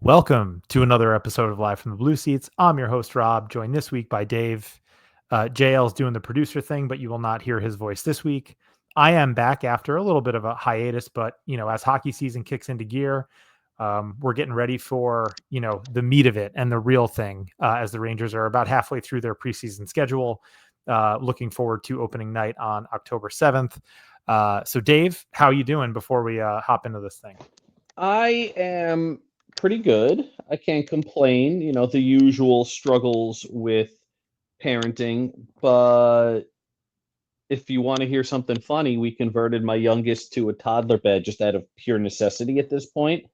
Welcome to another episode of Live from the Blue Seats. I'm your host, Rob, joined this week by Dave. JL's doing the producer thing, but you will not hear his voice this week. I am back after a little bit of a hiatus, but, as hockey season kicks into gear, we're getting ready for, the meat of it and the real thing as the Rangers are about halfway through their preseason schedule. Looking forward to opening night on October 7th. So, Dave, how are you doing before we hop into this thing? I am pretty good. I can't complain. The usual struggles with parenting, but if you want to hear something funny, we converted my youngest to a toddler bed just out of pure necessity at this point.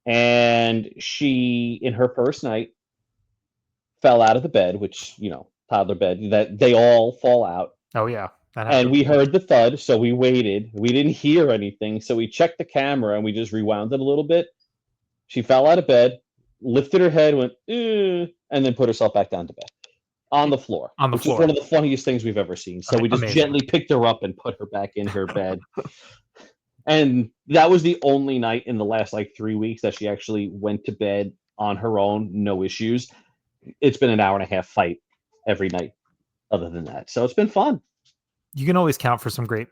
And she, in her first night, fell out of the bed, which, toddler bed, that they all fall out. Oh, yeah. And we heard the thud, so we waited. We didn't hear anything, so we checked the camera and we just rewound it a little bit. She fell out of bed, lifted her head, went, and then put herself back down to bed on the floor. Which is one of the funniest things we've ever seen. So we just gently picked her up and put her back in her bed. And that was the only night in the last 3 weeks that she actually went to bed on her own, no issues. It's been an hour and a half fight every night other than that. So it's been fun. You can always count on great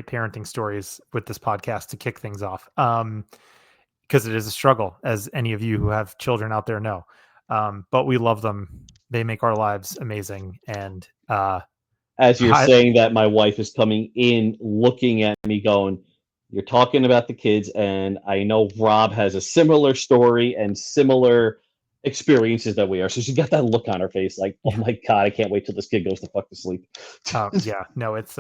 parenting stories with this podcast to kick things off. Because it is a struggle, as any of you who have children out there know. But we love them. They make our lives amazing. And as you're saying that, my wife is coming in looking at me going, you're talking about the kids, and I know Rob has a similar story and similar experiences that we are. So she got that look on her face like, oh my God, I can't wait till this kid goes the fuck to sleep. Yeah, no, it's,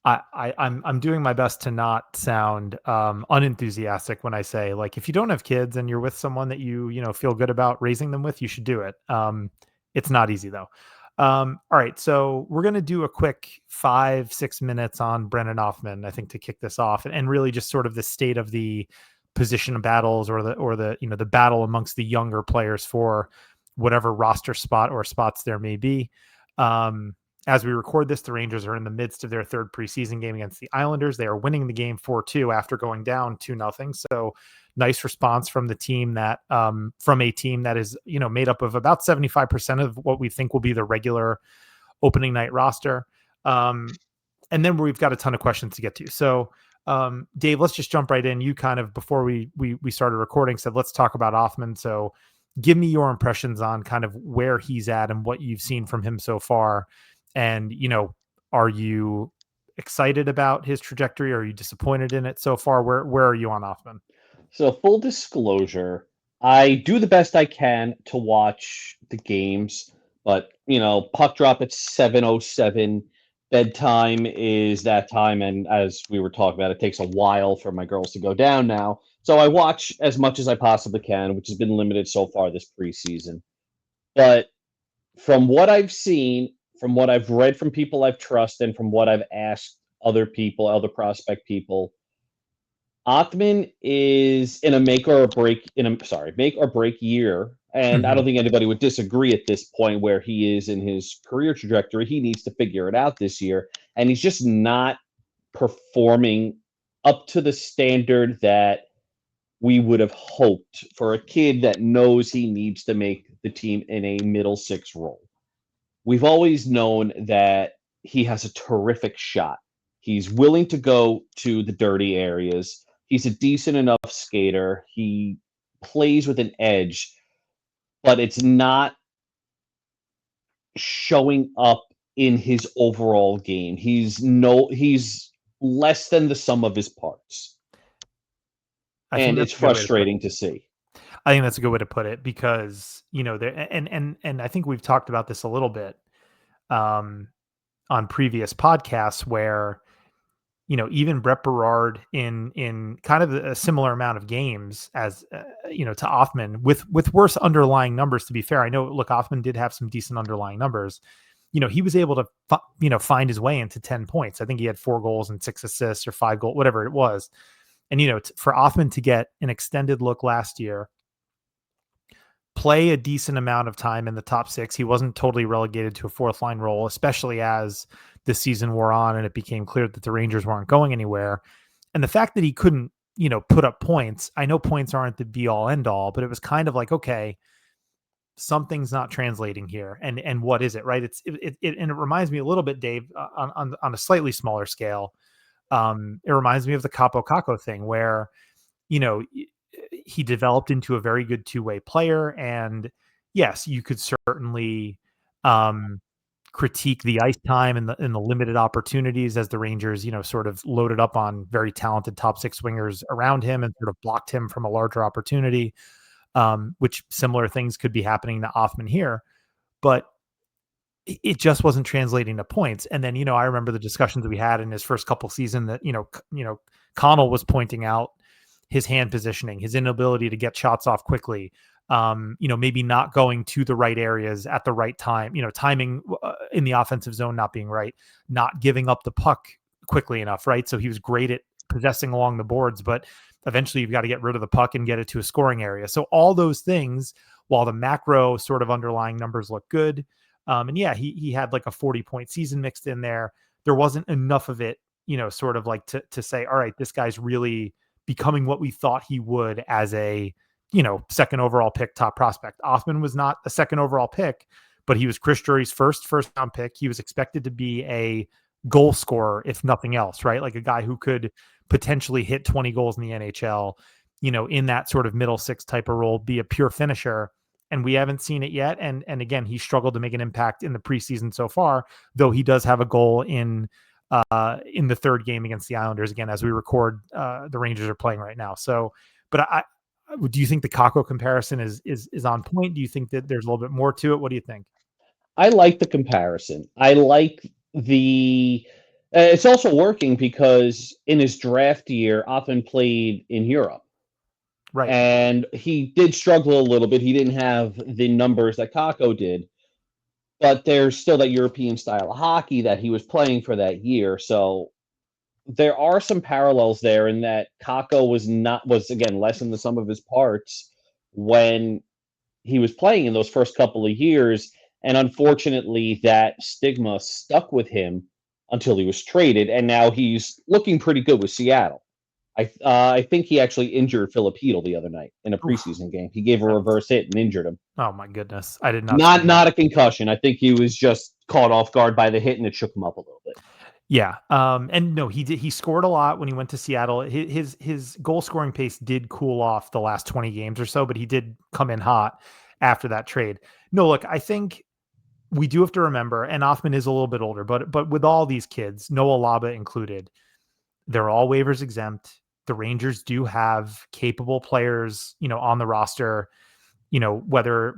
I'm doing my best to not sound unenthusiastic when I say, if you don't have kids and you're with someone that you feel good about raising them with, you should do it. It's not easy though. All right, so we're gonna do a quick 5-6 minutes on Brennan Othmann, I think, to kick this off, and really just sort of the state of the position of battles or the battle amongst the younger players for whatever roster spot or spots there may be. As we record this, the Rangers are in the midst of their third preseason game against the Islanders. They are winning the game 4-2 after going down 2-0. So nice response from the team that from a team that is, made up of about 75% of what we think will be the regular opening night roster. And then we've got a ton of questions to get to. So Dave, let's just jump right in. You kind of, before we started recording, said, let's talk about Othmann. So give me your impressions on kind of where he's at and what you've seen from him so far. And, are you excited about his trajectory? Or are you disappointed in it so far? Where are you on Othmann? So full disclosure, I do the best I can to watch the games, but, puck drop at 7:07. Bedtime is that time. And as we were talking about, it takes a while for my girls to go down now. So I watch as much as I possibly can, which has been limited so far this preseason. But from what I've seen, from what I've read from people I've trusted, and from what I've asked other people, other prospect people, Othmann is in a make or break year. And I don't think anybody would disagree at this point where he is in his career trajectory. He needs to figure it out this year. And he's just not performing up to the standard that we would have hoped for a kid that knows he needs to make the team in a middle six role. We've always known that he has a terrific shot. He's willing to go to the dirty areas. He's a decent enough skater. He plays with an edge, but it's not showing up in his overall game. He's less than the sum of his parts. And it's frustrating to see. I think that's a good way to put it, because, and I think we've talked about this a little bit on previous podcasts where, even Brett Berard in kind of a similar amount of games as, to Othmann with worse underlying numbers, to be fair. I know, look, Othmann did have some decent underlying numbers, he was able to, find his way into 10 points. I think he had 4 goals and 6 assists or 5 goals, whatever it was. And, for Othmann to get an extended look last year, play a decent amount of time in the top 6, he wasn't totally relegated to a fourth line role, especially as the season wore on and it became clear that the Rangers weren't going anywhere. And the fact that he couldn't, put up points, I know points aren't the be all end all, but it was kind of like, okay, something's not translating here. And what is it, right? And it reminds me a little bit, Dave, on a slightly smaller scale. It reminds me of the Capo Caco thing where, you know, he developed into a very good two-way player. And yes, you could certainly critique the ice time and the limited opportunities as the Rangers, sort of loaded up on very talented top 6 wingers around him and sort of blocked him from a larger opportunity, which similar things could be happening to Othmann here. But it just wasn't translating to points. And then, I remember the discussions that we had in his first couple season that, Connell was pointing out his hand positioning, his inability to get shots off quickly, maybe not going to the right areas at the right time, timing in the offensive zone not being right, not giving up the puck quickly enough, right? So he was great at possessing along the boards, but eventually you've got to get rid of the puck and get it to a scoring area. So all those things, while the macro sort of underlying numbers look good, and yeah, he had like a 40-point season mixed in there. There wasn't enough of it, sort of like to say, all right, this guy's really becoming what we thought he would as a, second overall pick, top prospect. Othmann was not a second overall pick, but he was Chris Drury's first round pick. He was expected to be a goal scorer, if nothing else, right? Like a guy who could potentially hit 20 goals in the NHL, in that sort of middle 6 type of role, be a pure finisher. And we haven't seen it yet. And again, he struggled to make an impact in the preseason so far, though he does have a goal in the third game against the Islanders. Again, as we record, the Rangers are playing right now. So, but do you think the Kakko comparison is on point? Do you think that there's a little bit more to it? What do you think? I like the comparison. I like the. It's also working because in his draft year, Othmann played in Europe. Right. And he did struggle a little bit. He didn't have the numbers that Kako did, but there's still that European style of hockey that he was playing for that year. So there are some parallels there in that Kako was again less than the sum of his parts when he was playing in those first couple of years. And unfortunately, that stigma stuck with him until he was traded. And now he's looking pretty good with Seattle. I think he actually injured Filipino the other night in a preseason game. He gave a reverse hit and injured him. Oh my goodness, I did not. Not a concussion. I think he was just caught off guard by the hit and it shook him up a little bit. Yeah. And no, he did. He scored a lot when he went to Seattle. His goal scoring pace did cool off the last 20 games or so, but he did come in hot after that trade. No, look, I think we do have to remember, and Othmann is a little bit older, but with all these kids, Noah Laba included, they're all waivers exempt. The Rangers do have capable players, on the roster. Whether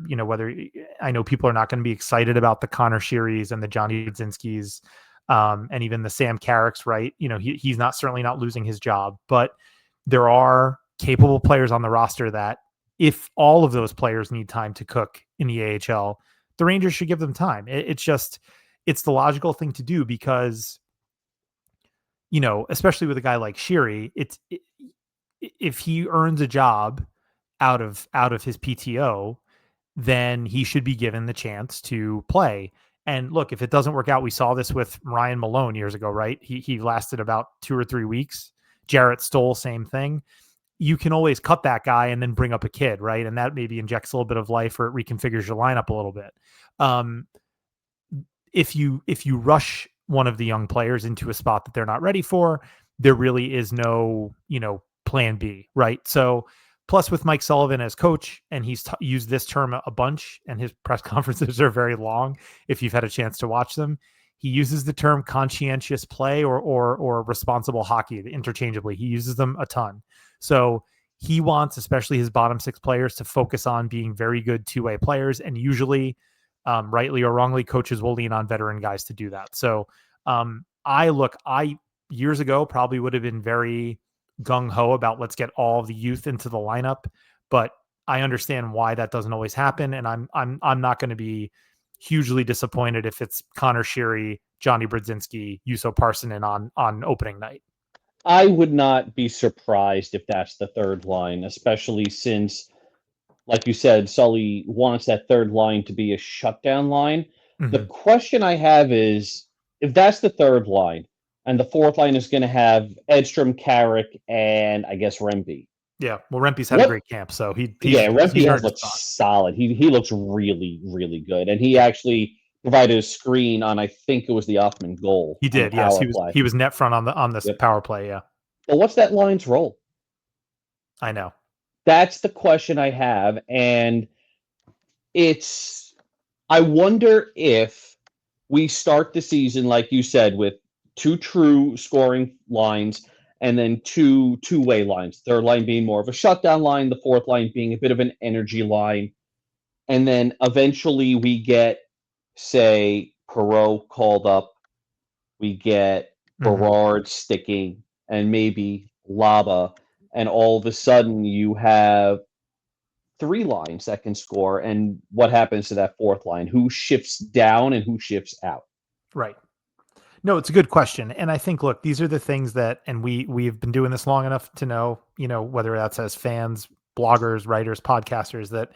I know people are not going to be excited about the Connor Shearys and the Johnny Budzinskis, and even the Sam Carricks, right? He's certainly not losing his job, but there are capable players on the roster that if all of those players need time to cook in the AHL, the Rangers should give them time. It's the logical thing to do because, especially with a guy like Sheary, if he earns a job out of his PTO, then he should be given the chance to play. And look, if it doesn't work out, we saw this with Ryan Malone years ago, right? He lasted about 2 or 3 weeks. Jarrett Stoll, same thing. You can always cut that guy and then bring up a kid, right? And that maybe injects a little bit of life or it reconfigures your lineup a little bit. If you rush one of the young players into a spot that they're not ready for, there really is no, plan B, right? So plus with Mike Sullivan as coach, and he's used this term a bunch, and his press conferences are very long if you've had a chance to watch them. He uses the term conscientious play or responsible hockey interchangeably. He uses them a ton. So he wants, especially his bottom 6 players, to focus on being very good two-way players. And usually, rightly or wrongly, coaches will lean on veteran guys to do that. So I years ago probably would have been very gung-ho about let's get all the youth into the lineup, but I understand why that doesn't always happen. And I'm not going to be, hugely disappointed if it's Connor Sheary, Johnny Brodzinski, Yuso Parsonen on opening night. I would not be surprised if that's the third line, especially since, like you said, Sully wants that third line to be a shutdown line. The Mm-hmm. question I have is, if that's the third line, and the fourth line is going to have Edstrom, Carrick, and I guess Rempe. Yeah, well, Rempe's had a What? great camp, so Yeah, Rempe he's has earned his looked spot. solid. He looks really, really good, and he Yeah, actually provided a screen on, I think it was the Othmann goal he on the did. Yes, power play. he was net front on this Yep. power play. Yeah, But what's that line's role? I know. That's the question I have, and it's I wonder if we start the season, like you said, with two true scoring lines and then two-way lines. Third line being more of a shutdown line, the fourth line being a bit of an energy line. And then eventually we get, say, Perot called up, we get Mm-hmm. Berard sticking, and maybe Laba, and all of a sudden you have three lines that can score, and what happens to that fourth line? Who shifts down and who shifts out? Right. No, it's a good question. And I think, look, these are the things that, and we've been doing this long enough to know, whether that's as fans, bloggers, writers, podcasters, that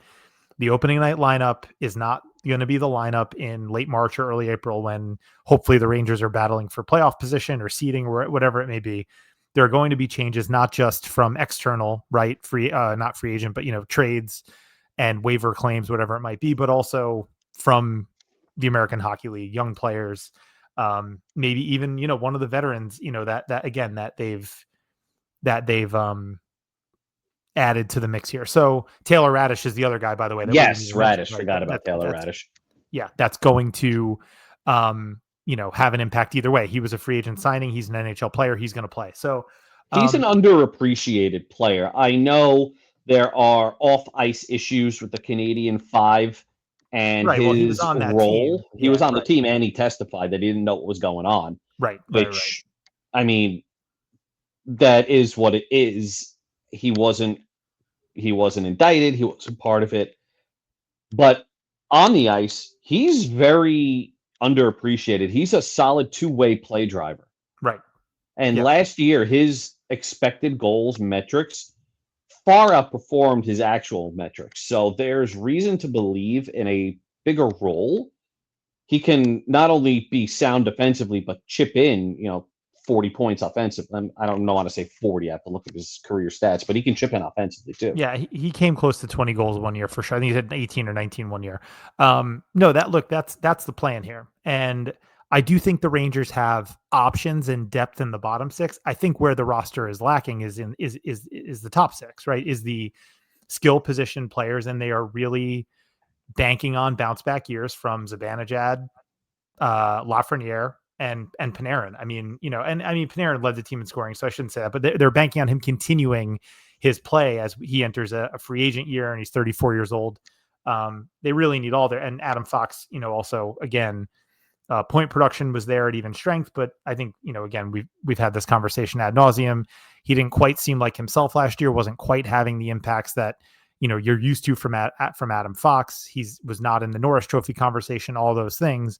the opening night lineup is not going to be the lineup in late March or early April when hopefully the Rangers are battling for playoff position or seeding or whatever it may be. There are going to be changes, not just from external, right? Not free agent, but, trades and waiver claims, whatever it might be, but also from the American Hockey League, young players, maybe even, one of the veterans, that again, that they've added to the mix here. So Taylor Radish is the other guy, by the way, that we didn't Yes, even mention, Radish. right? Forgot about Taylor Radish. Yeah, that's going to, have an impact either way. He was a free agent signing. He's an NHL player. He's going to play. So, He's an underappreciated player. I know there are off ice issues with the Canadian Five and right. Well, he was his on that team. role. He Yeah. was on the Right. team and he testified that he didn't know what was going on, Right. Right. Right. which, I mean, that is what it is. He wasn't indicted, he wasn't part of it. But on the ice, he's very underappreciated. He's a solid two-way play driver. Right. And Yep. last year, his expected goals metrics far outperformed his actual metrics. So there's reason to believe in a bigger role. He can not only be sound defensively, but chip in, 40 points offensive. I don't know how to say 40. I have to look at his career stats, but he can chip in offensively too. Yeah, he came close to 20 goals one year for sure. I think he had 18 or 19 one year. No, that's the plan here. And I do think the Rangers have options and depth in the bottom six. I think where the roster is lacking is the top six, right? Is the skill position players, and they are really banking on bounce back years from Zibanejad, Lafreniere, and Panarin. I mean, Panarin led the team in scoring, so I shouldn't say that, but they're banking on him continuing his play as he enters a free agent year, and he's 34 years old. They really need all their, and Adam Fox, also again, point production was there at even strength, but I think, again, we've had this conversation ad nauseum. He didn't quite seem like himself last year, wasn't quite having the impacts that, you're used to from Adam Fox. Was not in the Norris Trophy conversation, all those things.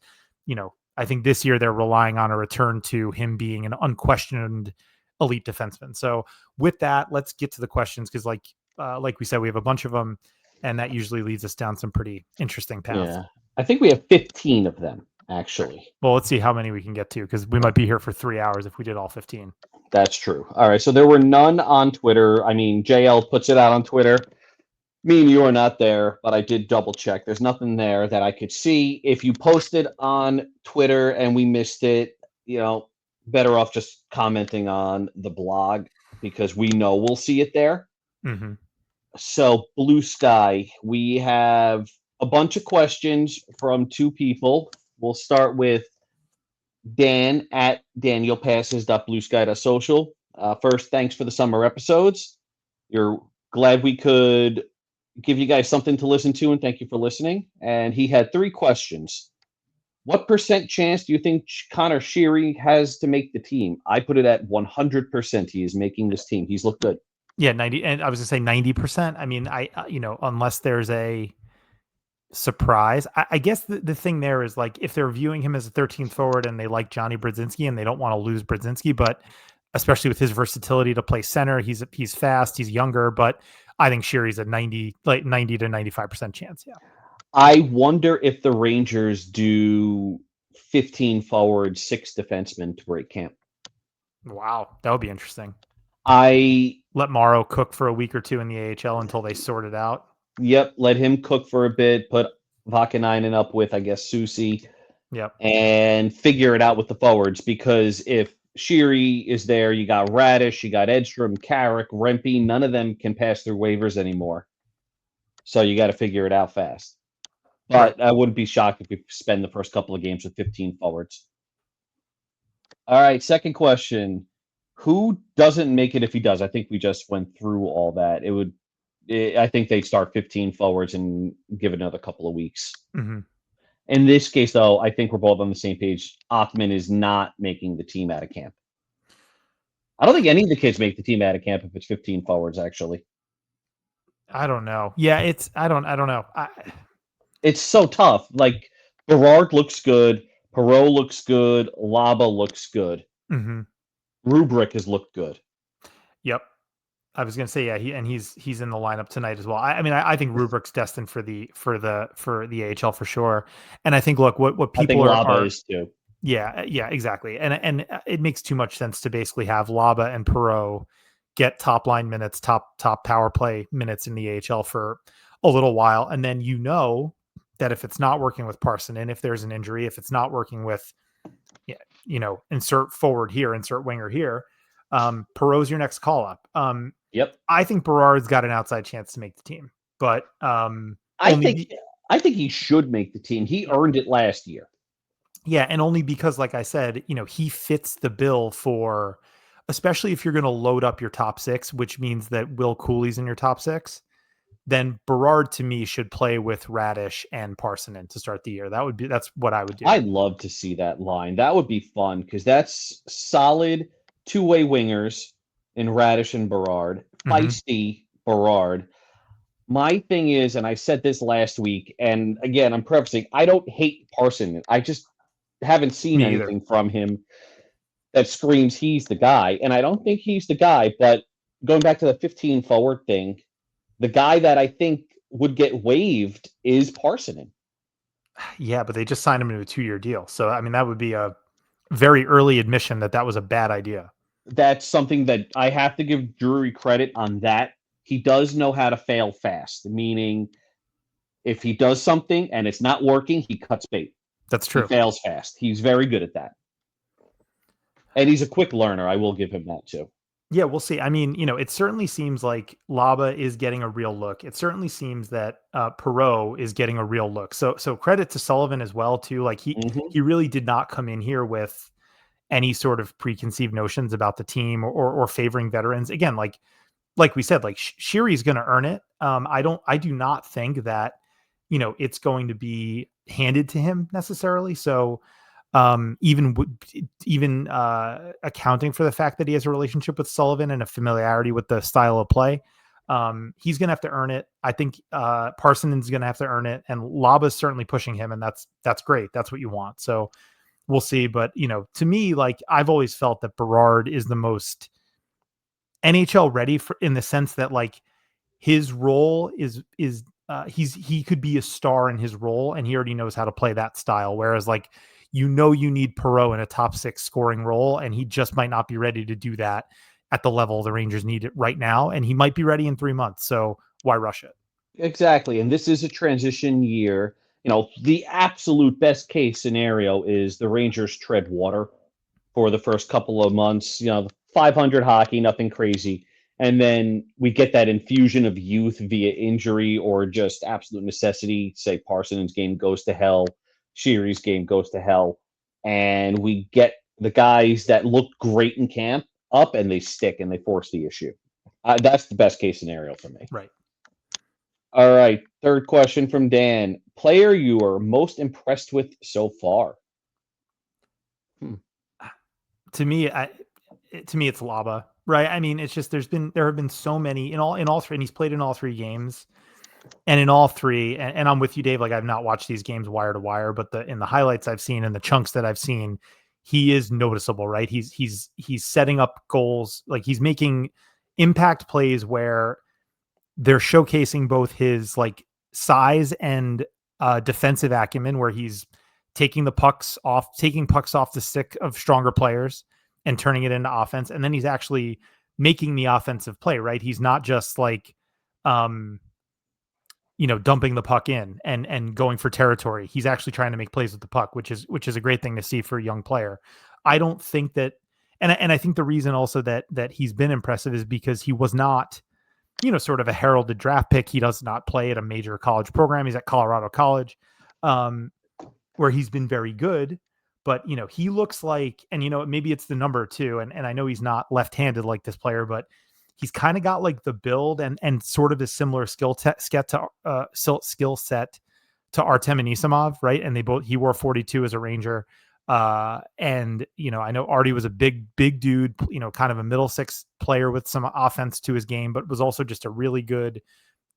I think this year they're relying on a return to him being an unquestioned elite defenseman. So with that, let's get to the questions, because like we said, we have a bunch of them, and that usually leads us down some pretty interesting paths. Yeah. I think we have 15 of them, actually. Well, let's see how many we can get to, because we might be here for 3 hours if we did all 15. That's true. All right. So there were none on Twitter. I mean, JL puts it out on Twitter. Me and you are not there, but I did double check. There's nothing there that I could see. If you posted on Twitter and we missed it, better off just commenting on the blog, because we know we'll see it there. Mm-hmm. So, Blue Sky, we have a bunch of questions from two people. We'll start with Dan at danielpasses.bluesky.social. First, thanks for the summer episodes. You're glad we could give you guys something to listen to, and thank you for listening. And he had 3 questions. What % chance do you think Connor Sheary has to make the team? I put it at 100% he is making this team. He's looked good. Yeah, 90, and I was gonna say 90%. I mean, unless there's surprise. I guess the thing there is like if they're viewing him as a 13th forward and they like Johnny Brodzinski and they don't want to lose Brodzinski, but especially with his versatility to play center, he's fast, he's younger, but I think Sheary's a 90 to 95% chance. Yeah. I wonder if the Rangers do 15 forward, 6 defensemen to break camp. Wow, that would be interesting. I Let Morrow cook for a week or two in the AHL until they sort it out. Yep, let him cook for a bit, put Vakanainen up with, I guess, Susie, Yep. and figure it out with the forwards. Because if Sheary is there, you got Radish, you got Edstrom, Carrick, Rempe. None of them can pass through waivers anymore. So you got to figure it out fast. But Right. I wouldn't be shocked if we spend the first couple of games with 15 forwards. All right, second question. Who doesn't make it if he does? I think we just went through all that. I think they'd start 15 forwards and give it another couple of weeks. Mm-hmm. In this case, though, I think we're both on the same page. Othmann is not making the team out of camp. I don't think any of the kids make the team out of camp if it's 15 forwards, actually. I don't know. Yeah, I don't know. It's so tough. Like, Berard looks good. Perot looks good. Laba looks good. Mm-hmm. Rubric has looked good. Yep. I was gonna say, yeah, he's in the lineup tonight as well. I think Rubric's destined for the AHL for sure. And I think look what I think people Laba are is too. yeah, exactly. And it makes too much sense to basically have Laba and Perot get top line minutes, top power play minutes in the AHL for a little while, and then that if it's not working with Parson, and if there's an injury, if it's not working with, yeah, insert forward here, insert winger here, Perot's your next call up. Yep. I think Berard's got an outside chance to make the team, but I think I think he should make the team. He earned it last year. yeah, and only because, like I said, he fits the bill for, especially if you're going to load up your top six, which means that Will Cooley's in your top six. Then Berard to me should play with Radish and Parsonen to start the year. That's what I would do. I'd love to see that line. That would be fun because that's solid two-way wingers in Radish and Berard, Mm-hmm. feisty Berard. My thing is, and I said this last week, and again, I'm prefacing, I don't hate Parson. I just haven't seen Me either. anything from him that screams he's the guy. And I don't think he's the guy, but going back to the 15 forward thing, the guy that I think would get waived is Parsonen. Yeah, but they just signed him to a 2-year deal. So, I mean, that would be a very early admission that was a bad idea. That's something that I have to give Drury credit on that. He does know how to fail fast, meaning if he does something and it's not working, he cuts bait. That's He true. fails fast. He's very good at that. And he's a quick learner. I will give him that too. Yeah, we'll see. I mean, it certainly seems like Laba is getting a real look. It certainly seems that Perot is getting a real look. So credit to Sullivan as well too. Like he really did not come in here with any sort of preconceived notions about the team or favoring veterans. Again, like we said, like Sheary's going to earn it. I do not think that it's going to be handed to him necessarily. So even accounting for the fact that he has a relationship with Sullivan and a familiarity with the style of play, he's going to have to earn it. I think Parsonen's going to have to earn it, and Laba's certainly pushing him, and that's great. That's what you want. So we'll see. But to me, like I've always felt that Berard is the most NHL ready for, in the sense that like his role is he could be a star in his role, and he already knows how to play that style. Whereas like you need Perot in a top 6 scoring role, and he just might not be ready to do that at the level the Rangers need it right now, and he might be ready in 3 months. So why rush it? Exactly. And this is a transition year. The absolute best case scenario is the Rangers tread water for the first couple of months, 500 hockey, nothing crazy. And then we get that infusion of youth via injury or just absolute necessity. Say Parsons' game goes to hell, Sheary's game goes to hell. And we get the guys that looked great in camp up and they stick and they force the issue. That's the best case scenario for me. Right. All right. Third question from Dan. Player you are most impressed with so far? To me, it's Laba, right? I mean, it's just there have been so many in all 3, and he's played in all 3 games. And in all three, and I'm with you, Dave. Like I've not watched these games wire to wire, but in the highlights I've seen and the chunks that I've seen, he is noticeable, right? He's setting up goals, like he's making impact plays where they're showcasing both his like size and defensive acumen, where he's taking pucks off the stick of stronger players and turning it into offense, and then he's actually making the offensive play. Right? He's not just like, um, dumping the puck in and going for territory. He's actually trying to make plays with the puck, which is a great thing to see for a young player. I don't think that, and I think the reason also that he's been impressive is because he was not, sort of a heralded draft pick. He does not play at a major college program. He's at Colorado College, um, where he's been very good. But he looks like, and maybe it's the number too. And I know he's not left-handed like this player, but he's kind of got like the build and sort of a similar skill set to Artem Anisimov, right? And he wore 42 as a Ranger. And I know Artie was a big dude, kind of a middle six player with some offense to his game, but was also just a really good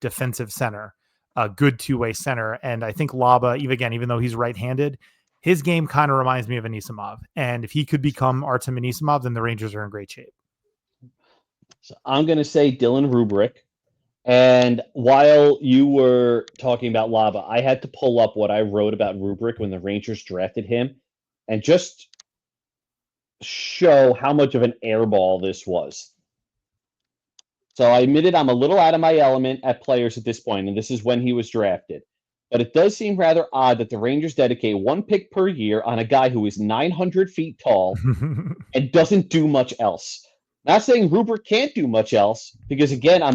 defensive center, a good two-way center. And I think Laba, even though he's right-handed, his game kind of reminds me of Anisimov. And if he could become Artem Anisimov, then the Rangers are in great shape. So I'm going to say Dylan Rubrick. And while you were talking about Laba, I had to pull up what I wrote about Rubrick when the Rangers drafted him and just show how much of an airball this was. So I admitted I'm a little out of my element at players at this point, and this is when he was drafted. But it does seem rather odd that the Rangers dedicate one pick per year on a guy who is 900 feet tall and doesn't do much else. Not saying Rubrick can't do much else, because again, I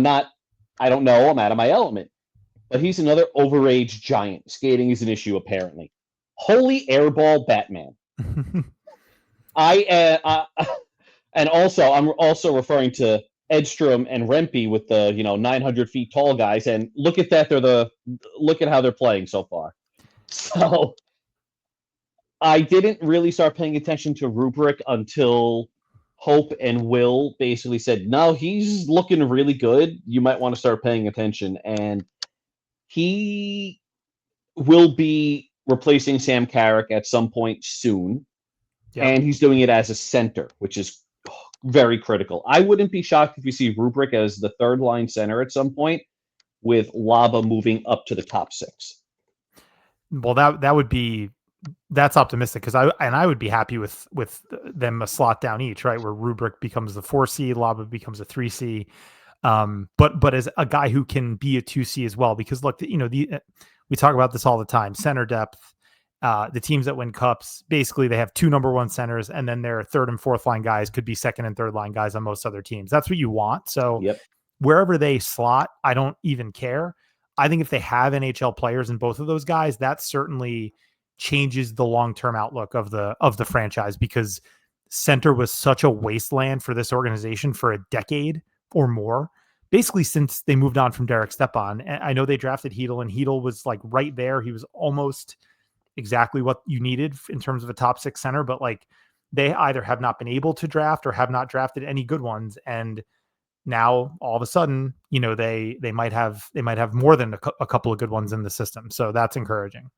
don't know, I'm out of my element. But he's another overage giant. Skating is an issue, apparently. Holy airball Batman. And also, I'm also referring to Edstrom and Rempe with the 900 feet tall guys, and look at that. Look at how they're playing so far. So I didn't really start paying attention to Rubrick until Hope and Will basically said, no, he's looking really good. You might want to start paying attention. And he will be replacing Sam Carrick at some point soon. Yep. And he's doing it as a center, which is very critical. I wouldn't be shocked if you see Rubrick as the third line center at some point, with Laba moving up to the top six. Well, that's optimistic, because I would be happy with them a slot down each, right, where Rubrick becomes the 4C, Laba becomes a 3C, but as a guy who can be a 2C as well, because look, we talk about this all the time, center depth. The teams that win cups, basically they have two number one centers, and then their third and fourth line guys could be second and third line guys on most other teams. That's what you want. So wherever they slot, I don't even care. I think if they have NHL players in both of those guys, that certainly changes the long-term outlook of the franchise, because center was such a wasteland for this organization for a decade or more, basically since they moved on from Derek Stepan. And I know they drafted Hedl, and Hedl was like right there. He was almost exactly what you needed in terms of a top six center, but like they either have not been able to draft or have not drafted any good ones. And now all of a sudden, they might have more than a couple of good ones in the system. So that's encouraging.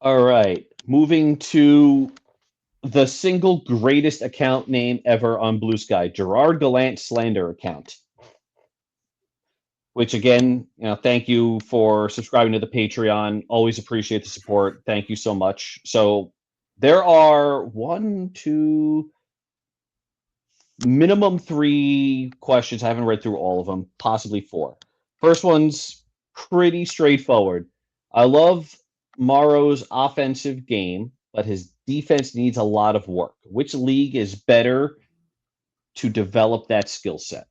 All right. Moving to the single greatest account name ever on Blue Sky, Gerard Gallant slander account. Which again, thank you for subscribing to the Patreon. Always appreciate the support. Thank you so much. So there are minimum 3 questions. I haven't read through all of them, possibly 4. First one's pretty straightforward. I love Morrow's offensive game, but his defense needs a lot of work. Which league is better to develop that skill set?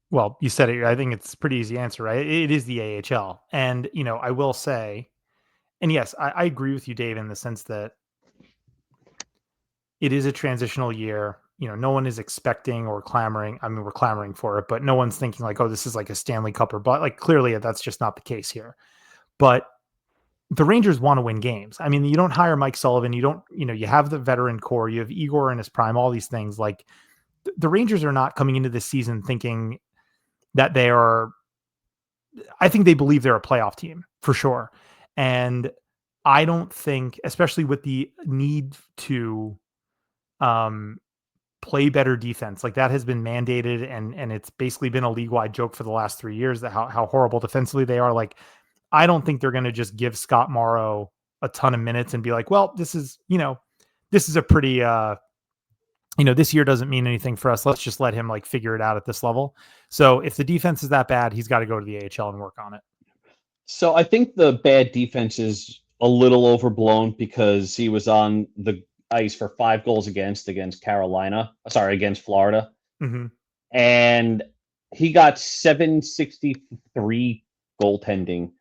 Well, you said it. I think it's a pretty easy answer, right? It is the AHL. And, I will say, and yes, I agree with you, Dave, in the sense that it is a transitional year. No one is expecting or clamoring. I mean, we're clamoring for it, but no one's thinking like, oh, this is like a Stanley Cup or, but like clearly that's just not the case here. But the Rangers want to win games. I mean, you don't hire Mike Sullivan. You have the veteran core, you have Igor in his prime, all these things. Like the Rangers are not coming into this season thinking, that they are. I think they believe they're a playoff team for sure, and I don't think, especially with the need to um, play better defense, like that has been mandated, and it's basically been a league wide joke for the last 3 years that how horrible defensively they are. Like, I don't think they're going to just give Scott Morrow a ton of minutes and be like, well, this is a pretty this year doesn't mean anything for us. Let's just let him like figure it out at this level. So if the defense is that bad, he's got to go to the AHL and work on it. So I think the bad defense is a little overblown because he was on the ice for 5 goals against Carolina. Sorry, against Florida, Mm-hmm. and he got 763 goaltending,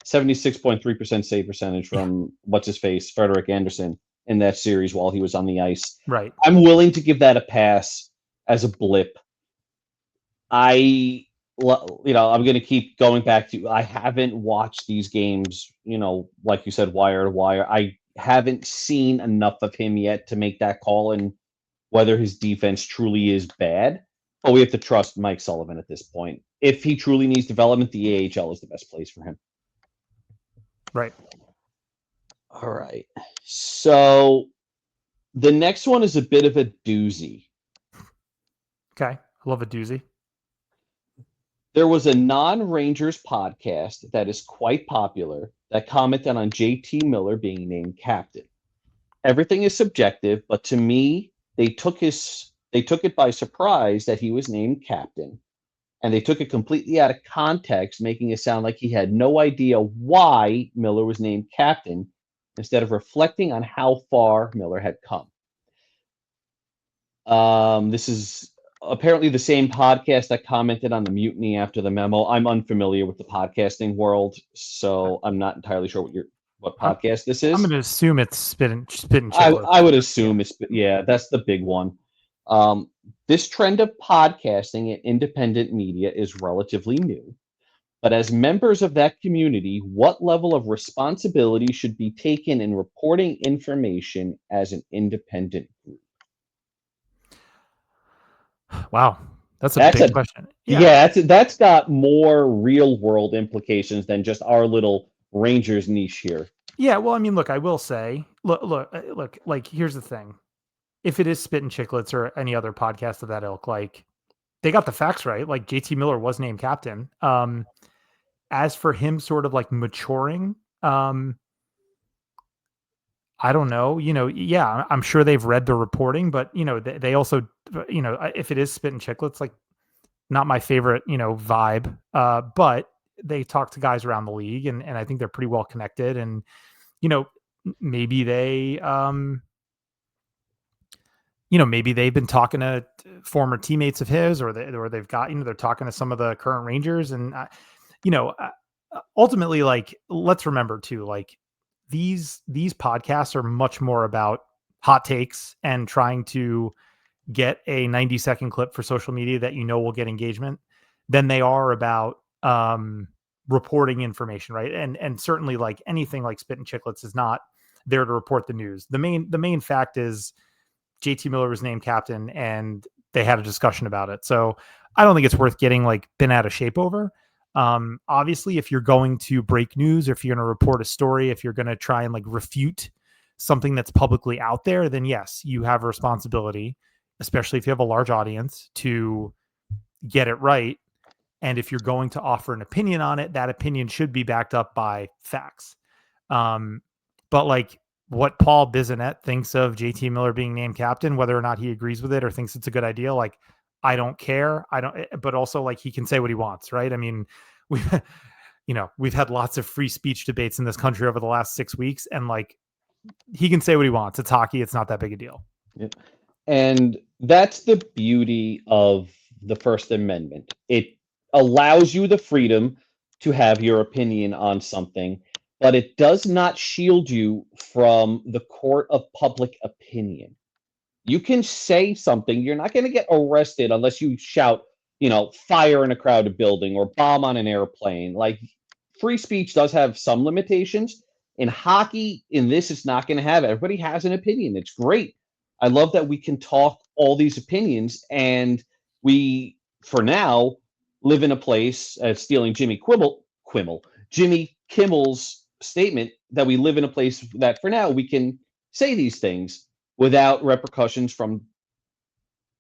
76.3% save percentage Yeah. from what's his face, Frederick Anderson, in that series while he was on the ice. Right. I'm willing to give that a pass as a blip. I'm going to keep going back to, I haven't watched these games, like you said, wire to wire. I haven't seen enough of him yet to make that call and whether his defense truly is bad. But we have to trust Mike Sullivan at this point. If he truly needs development, the AHL is the best place for him. Right. All right. So the next one is a bit of a doozy. Okay. I love a doozy. There was a non-Rangers podcast that is quite popular that commented on JT Miller being named captain. Everything is subjective, but to me, they took it by surprise that he was named captain, and they took it completely out of context, making it sound like he had no idea why Miller was named captain, instead of reflecting on how far Miller had come. This is apparently the same podcast that commented on the mutiny after the memo. I'm unfamiliar with the podcasting world, so I'm not entirely sure what I'm, podcast this I'm is. going to assume it's spitting I chicklets. would assume that's the big one. This trend of podcasting in independent media is relatively new, but as members of that community, what level of responsibility should be taken in reporting information as an independent group? Wow. That's a That's big a question. Yeah. Yeah, that's got more real world implications than just our little Rangers niche here. Yeah. Well, I mean, look, I will say, look, like, here's the thing. If it is Spittin' Chicklets or any other podcast of that ilk, like, they got the facts right. Like, JT Miller was named captain. As for him sort of like maturing, I don't know, yeah, I'm sure they've read the reporting, but they also, if it is Spittin' Chicklets, like, not my favorite, vibe. But they talk to guys around the league, and I think they're pretty well connected. And you know, maybe maybe they've been talking to former teammates of his, or they've got, they're talking to some of the current Rangers, and ultimately, like, let's remember too, like, these podcasts are much more about hot takes and trying to get a 90-second clip for social media that will get engagement than they are about reporting information, right? And certainly, like, anything like Spittin' Chicklets is not there to report the news. The main fact is JT Miller was named captain, and they had a discussion about it. So I don't think it's worth getting like bent out of shape over. Obviously, if you're going to break news, or if you're going to report a story, if you're going to try and like refute something that's publicly out there, then yes, you have a responsibility, especially if you have a large audience, to get it right. And if you're going to offer an opinion on it, that opinion should be backed up by facts. But like, what Paul Bissonnette thinks of JT Miller being named captain, whether or not he agrees with it or thinks it's a good idea, like, I don't care. I don't, but also, like, he can say what he wants, right? I mean, we, we've had lots of free speech debates in this country over the last 6 weeks, and like, he can say what he wants. It's hockey. It's not that big a deal. Yeah. And that's the beauty of the First Amendment. It allows you the freedom to have your opinion on something, but it does not shield you from the court of public opinion. You can say something, you're not going to get arrested unless you shout, fire in a crowded building or bomb on an airplane. Like, free speech does have some limitations. In hockey, in this, it's not going to have it. Everybody has an opinion. It's great. I love that we can talk all these opinions, and we, for now, live in a place, stealing Jimmy Kimmel's statement, that we live in a place that for now we can say these things without repercussions from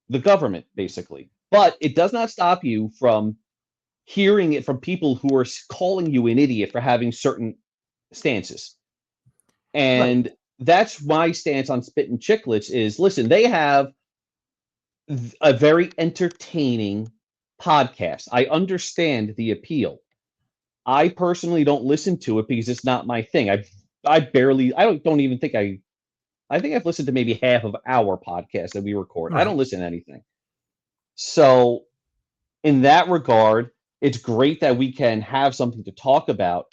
the government, basically. But it does not stop you from hearing it from people who are calling you an idiot for having certain stances. Right. And that's my stance on Spit and Chicklets is, listen, they have a very entertaining podcast. I understand the appeal. I personally don't listen to it because it's not my thing. I don't even think I think I've listened to maybe half of our podcast that we record. I don't Right. listen to anything. So in that regard, it's great that we can have something to talk about,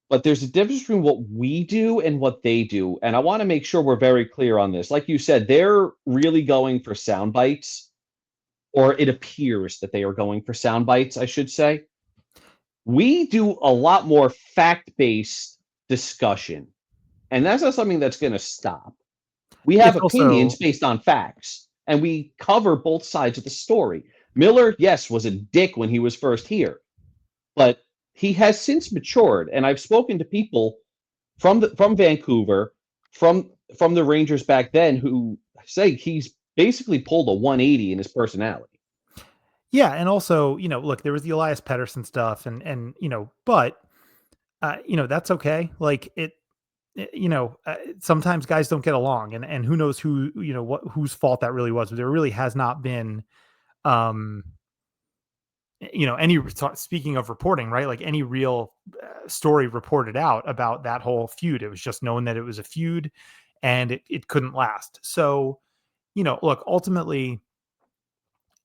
but there's a difference between what we do and what they do. And I want to make sure we're very clear on this. Like you said, they're really going for sound bites, or it appears that they are going for sound bites, I should say. We do a lot more fact based discussion, and that's not something that's going to stop. We have It's opinions also based on facts, and we cover both sides of the story. Miller, yes, was a dick when he was first here, but he has since matured. And I've spoken to people from Vancouver, from the Rangers back then, who say he's basically pulled a 180 in his personality. yeah, and also, look, there was the Elias Pettersson stuff and but that's okay. Like sometimes guys don't get along and who knows whose fault that really was. But there really has not been um any speaking of reporting, right? Like any real story reported out about that whole feud. It was just known that it was a feud and it couldn't last. So, look, ultimately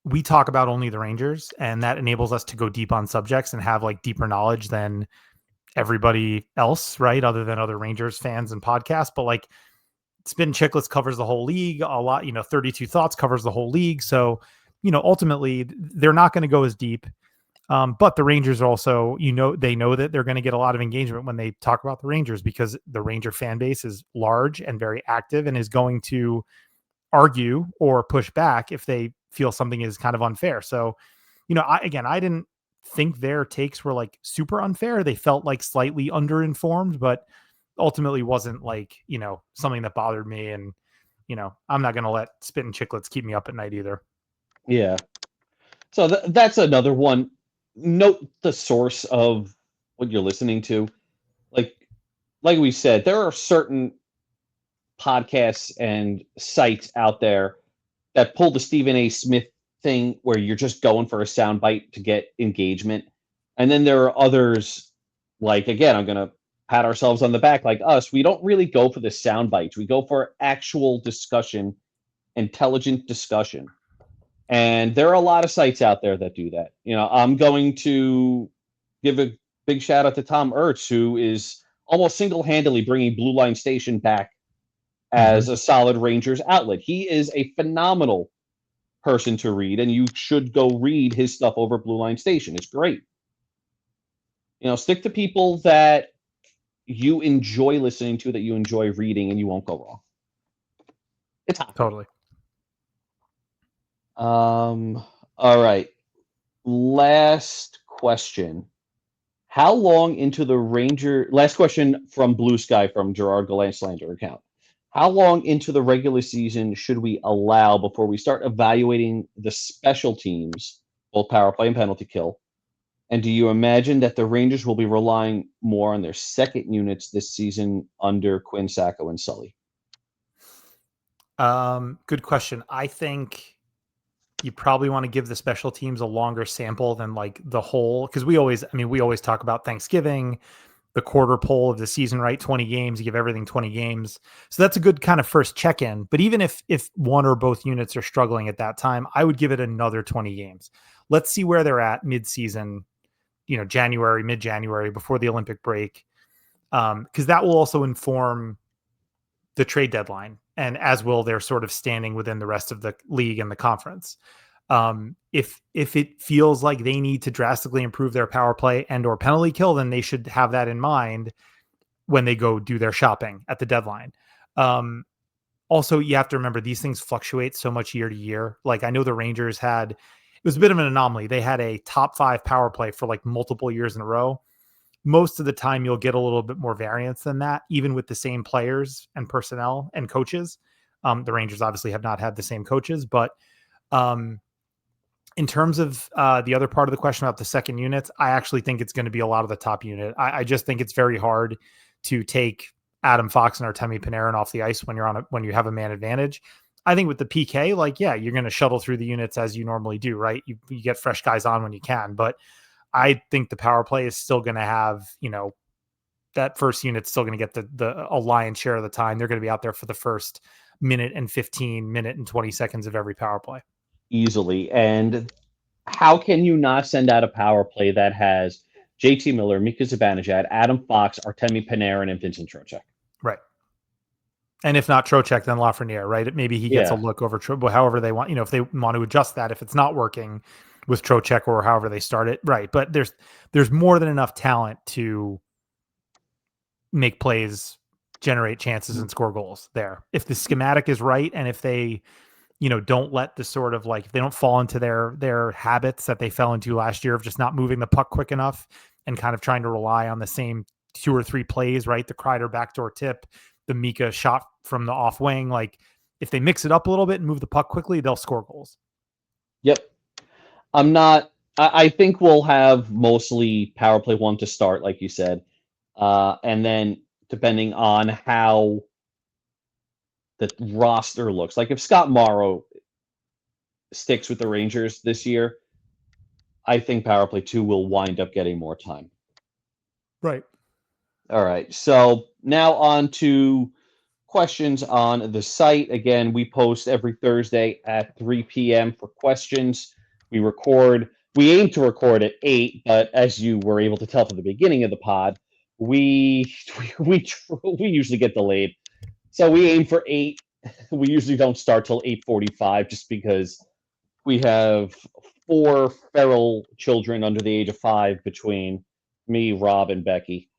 we talk about only the Rangers and that enables us to go deep on subjects and have like deeper knowledge than everybody else, right? Other than other Rangers fans and podcasts. But like Spin Chicklets covers the whole league a lot, 32 Thoughts covers the whole league. So, ultimately they're not going to go as deep. But the Rangers also, they know that they're going to get a lot of engagement when they talk about the Rangers because the Ranger fan base is large and very active and is going to argue or push back if they feel something is kind of unfair. So, I didn't think their takes were like super unfair. They felt like slightly underinformed, but ultimately wasn't like, something that bothered me. And, I'm not going to let Spit and Chicklets keep me up at night either. Yeah. So that's another one. Note the source of what you're listening to. Like like we said, there are certain podcasts and sites out there that pull the Stephen A. Smith thing where you're just going for a soundbite to get engagement. And then there are others, like, again, I'm going to pat ourselves on the back, like us. We don't really go for the sound bites. We go for actual discussion, intelligent discussion. And there are a lot of sites out there that do that. I'm going to give a big shout out to Tom Ertz, who is almost single handedly bringing Blue Line Station back Mm-hmm. as a solid Rangers outlet. He is a phenomenal person to read, and you should go read his stuff over Blue Line Station. It's great. Stick to people that you enjoy listening to, that you enjoy reading, and you won't go wrong. It's hockey. Totally. All right. Last question. How long into the last question from Blue Sky from Gerard Gallant account. How long into the regular season should we allow before we start evaluating the special teams, both power play and penalty kill? And do you imagine that the Rangers will be relying more on their second units this season under Quinn, Sacco, and Sully? Good question. I think you probably want to give the special teams a longer sample than like the whole, because we always talk about Thanksgiving, the quarter poll of the season, right? 20 games, you give everything 20 games. So that's a good kind of first check-in. But even if one or both units are struggling at that time, I would give it another 20 games. Let's see where they're at mid-season, January, mid-January, before the Olympic break. Because that will also inform the trade deadline, and as will their sort of standing within the rest of the league and the conference. If it feels like they need to drastically improve their power play and or penalty kill, then they should have that in mind when they go do their shopping at the deadline. Also, you have to remember these things fluctuate so much year to year. Like I know the Rangers had was a bit of an anomaly. They had a top 5 power play for like multiple years in a row. Most of the time you'll get a little bit more variance than that, even with the same players and personnel and coaches. The Rangers obviously have not had the same coaches, but um, in terms of the other part of the question about the second units, I actually think it's going to be a lot of the top unit. I just think it's very hard to take Adam Fox and Artemi Panarin off the ice when you have a man advantage. I think with the PK, like, yeah, you're going to shuttle through the units as you normally do, right? You get fresh guys on when you can, but I think the power play is still going to have, that first unit's still going to get a lion's share of the time. They're going to be out there for the first minute and 20 seconds of every power play. Easily. And how can you not send out a power play that has JT Miller, Mika Zibanejad, Adam Fox, Artemi Panarin, and Vincent Trocheck? Right. And if not Trocheck, then Lafreniere, right? Maybe he gets a look over however they want, if they want to adjust that, if it's not working with Trocheck or however they start it. Right. But there's more than enough talent to make plays, generate chances, and score goals there. If the schematic is right, and if they, don't let the sort of like, if they don't fall into their habits that they fell into last year of just not moving the puck quick enough and kind of trying to rely on the same 2 or 3 plays, right? The Kreider backdoor tip, the Mika shot from the off wing. Like, if they mix it up a little bit and move the puck quickly, they'll score goals. Yep. I think we'll have mostly power play 1 to start, like you said. And then depending on how the roster looks, like if Scott Morrow sticks with the Rangers this year, I think power play 2 will wind up getting more time. Right. All right. So now on to questions on the site. Again, we post every Thursday at 3 p.m. for questions. We aim to record at 8, but as you were able to tell from the beginning of the pod, we usually get delayed. So we aim for 8. We usually don't start till 8:45 just because we have 4 feral children under the age of 5 between me, Rob, and Becky.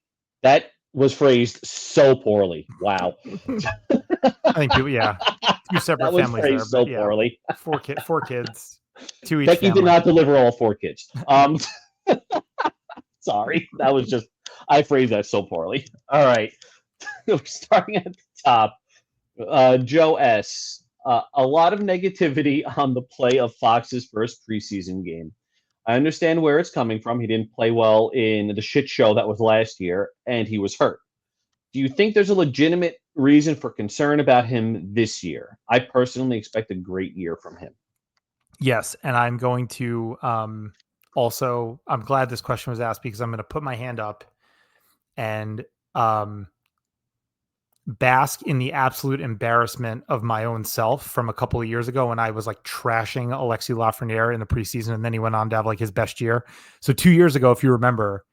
That was phrased so poorly. Wow. I think people, 2 separate that was families phrased there, so but poorly. 4 kids, 2 each Becky family. did not deliver all 4 kids. Sorry, that was just I phrased that so poorly. All right, starting at the top, Joe S. A lot of negativity on the play of Fox's first preseason game. I understand where it's coming from. He didn't play well in the shit show that was last year, and he was hurt. Do you think there's a legitimate reason for concern about him this year? I personally expect a great year from him. Yes, and I'm going to also, I'm glad this question was asked because I'm going to put my hand up and bask in the absolute embarrassment of my own self from a couple of years ago when I was like trashing Alexis Lafreniere in the preseason, and then he went on to have like his best year. So 2 years ago, if you remember,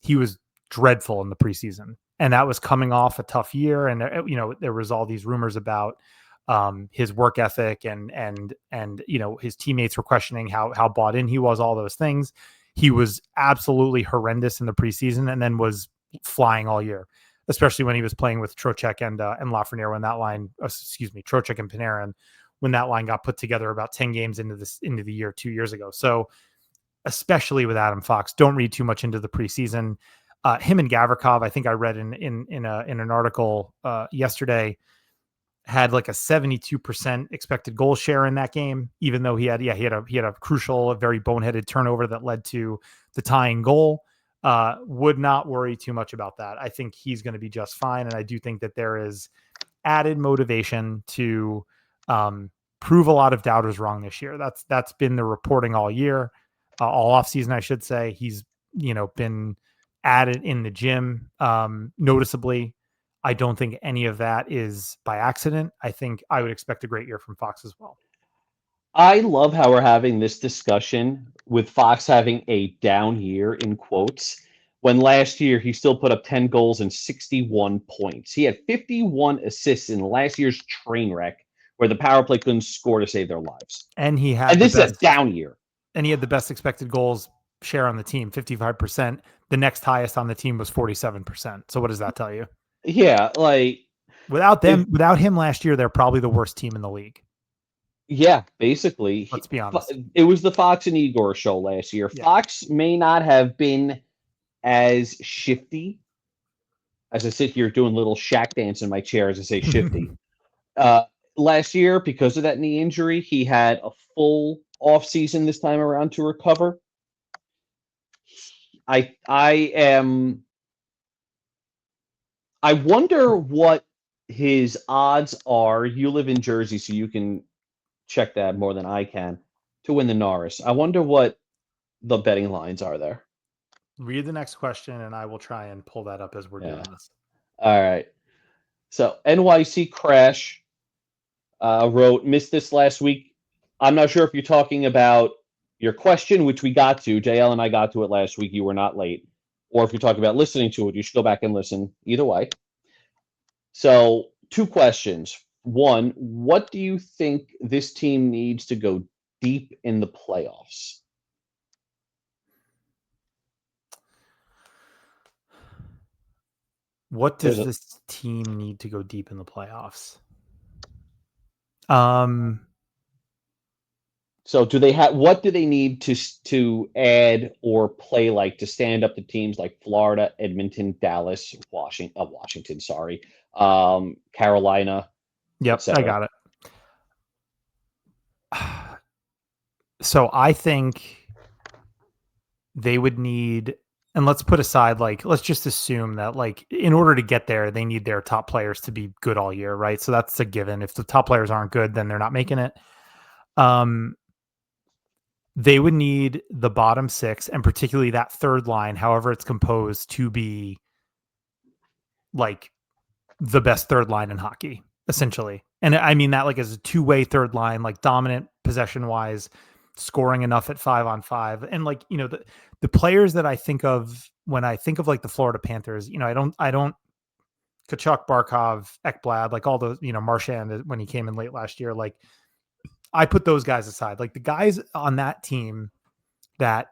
he was dreadful in the preseason, and that was coming off a tough year. And there was all these rumors about his work ethic and his teammates were questioning how bought in he was, all those things. He was absolutely horrendous in the preseason and then was flying all year, especially when he was playing with Trocheck and Lafreniere when that line, Trocheck and Panarin, when that line got put together about 10 games into the year 2 years ago. So especially with Adam Fox, don't read too much into the preseason. Him and Gavrikov, I think I read in an article yesterday, had like a 72% expected goal share in that game, even though he had a crucial, a very boneheaded turnover that led to the tying goal. Would not worry too much about that. I think he's going to be just fine. And I do think that there is added motivation to prove a lot of doubters wrong this year. That's been the reporting all year, all off season, I should say. He's, been added in the gym noticeably. I don't think any of that is by accident. I think I would expect a great year from Fox as well. I love how we're having this discussion with Fox having a down year in quotes, when last year he still put up 10 goals and 61 points. He had 51 assists in last year's train wreck where the power play couldn't score to save their lives. And this is a down year. And he had the best expected goals share on the team, 55%. The next highest on the team was 47%. So what does that tell you? Yeah, like without him last year, they're probably the worst team in the league. Yeah, basically, Let's be honest. it was the Fox and Igor show last year. Yeah. Fox may not have been as shifty as I sit here doing little shack dance in my chair as I say shifty. Uh, Last year, because of that knee injury, he had a full off season this time around to recover. I am. I wonder what his odds are. You live in Jersey, so you can check that more than I can to win the Norris. I wonder what the betting lines are there. Read the next question, and I will try and pull that up as we're Yeah. doing this. All right. So NYC Crash wrote, missed this last week. I'm not sure if you're talking about your question, which we got to. JL and I got to it last week. You were not late. Or if you're talking about listening to it, you should go back and listen. Either way. So, two questions. One, what do you think this team needs to go deep in the playoffs? What There's does a, this team need to go deep in the playoffs? Um, so do they have what do they need to add or play like to stand up to teams like Florida, Edmonton, Dallas, Washington, sorry, Carolina, yep, I etc. got it. So I think they would need, and let's put aside, like, let's just assume that, like, in order to get there, they need their top players to be good all year, right? So that's a given. If the top players aren't good, then they're not making it. Um, they would need the bottom six, and particularly that third line, however it's composed, to be like the best third line in hockey, essentially. And I mean that like as a two-way third line, like dominant possession wise, scoring enough at 5-on-5. And like, the players that I think of when I think of like the Florida Panthers, I don't Kachuk, Barkov, Ekblad, like all those, Marchand when he came in late last year, like I put those guys aside. Like the guys on that team that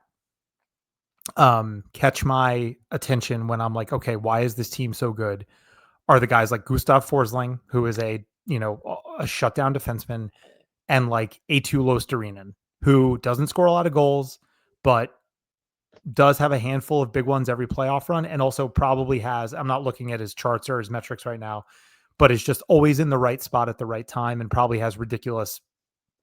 catch my attention when I'm like, okay, why is this team so good? Are the guys like Gustav Forsling, who is a shutdown defenseman, and like Eetu Luostarinen, who doesn't score a lot of goals, but does have a handful of big ones every playoff run, and also probably has, I'm not looking at his charts or his metrics right now, but is just always in the right spot at the right time and probably has ridiculous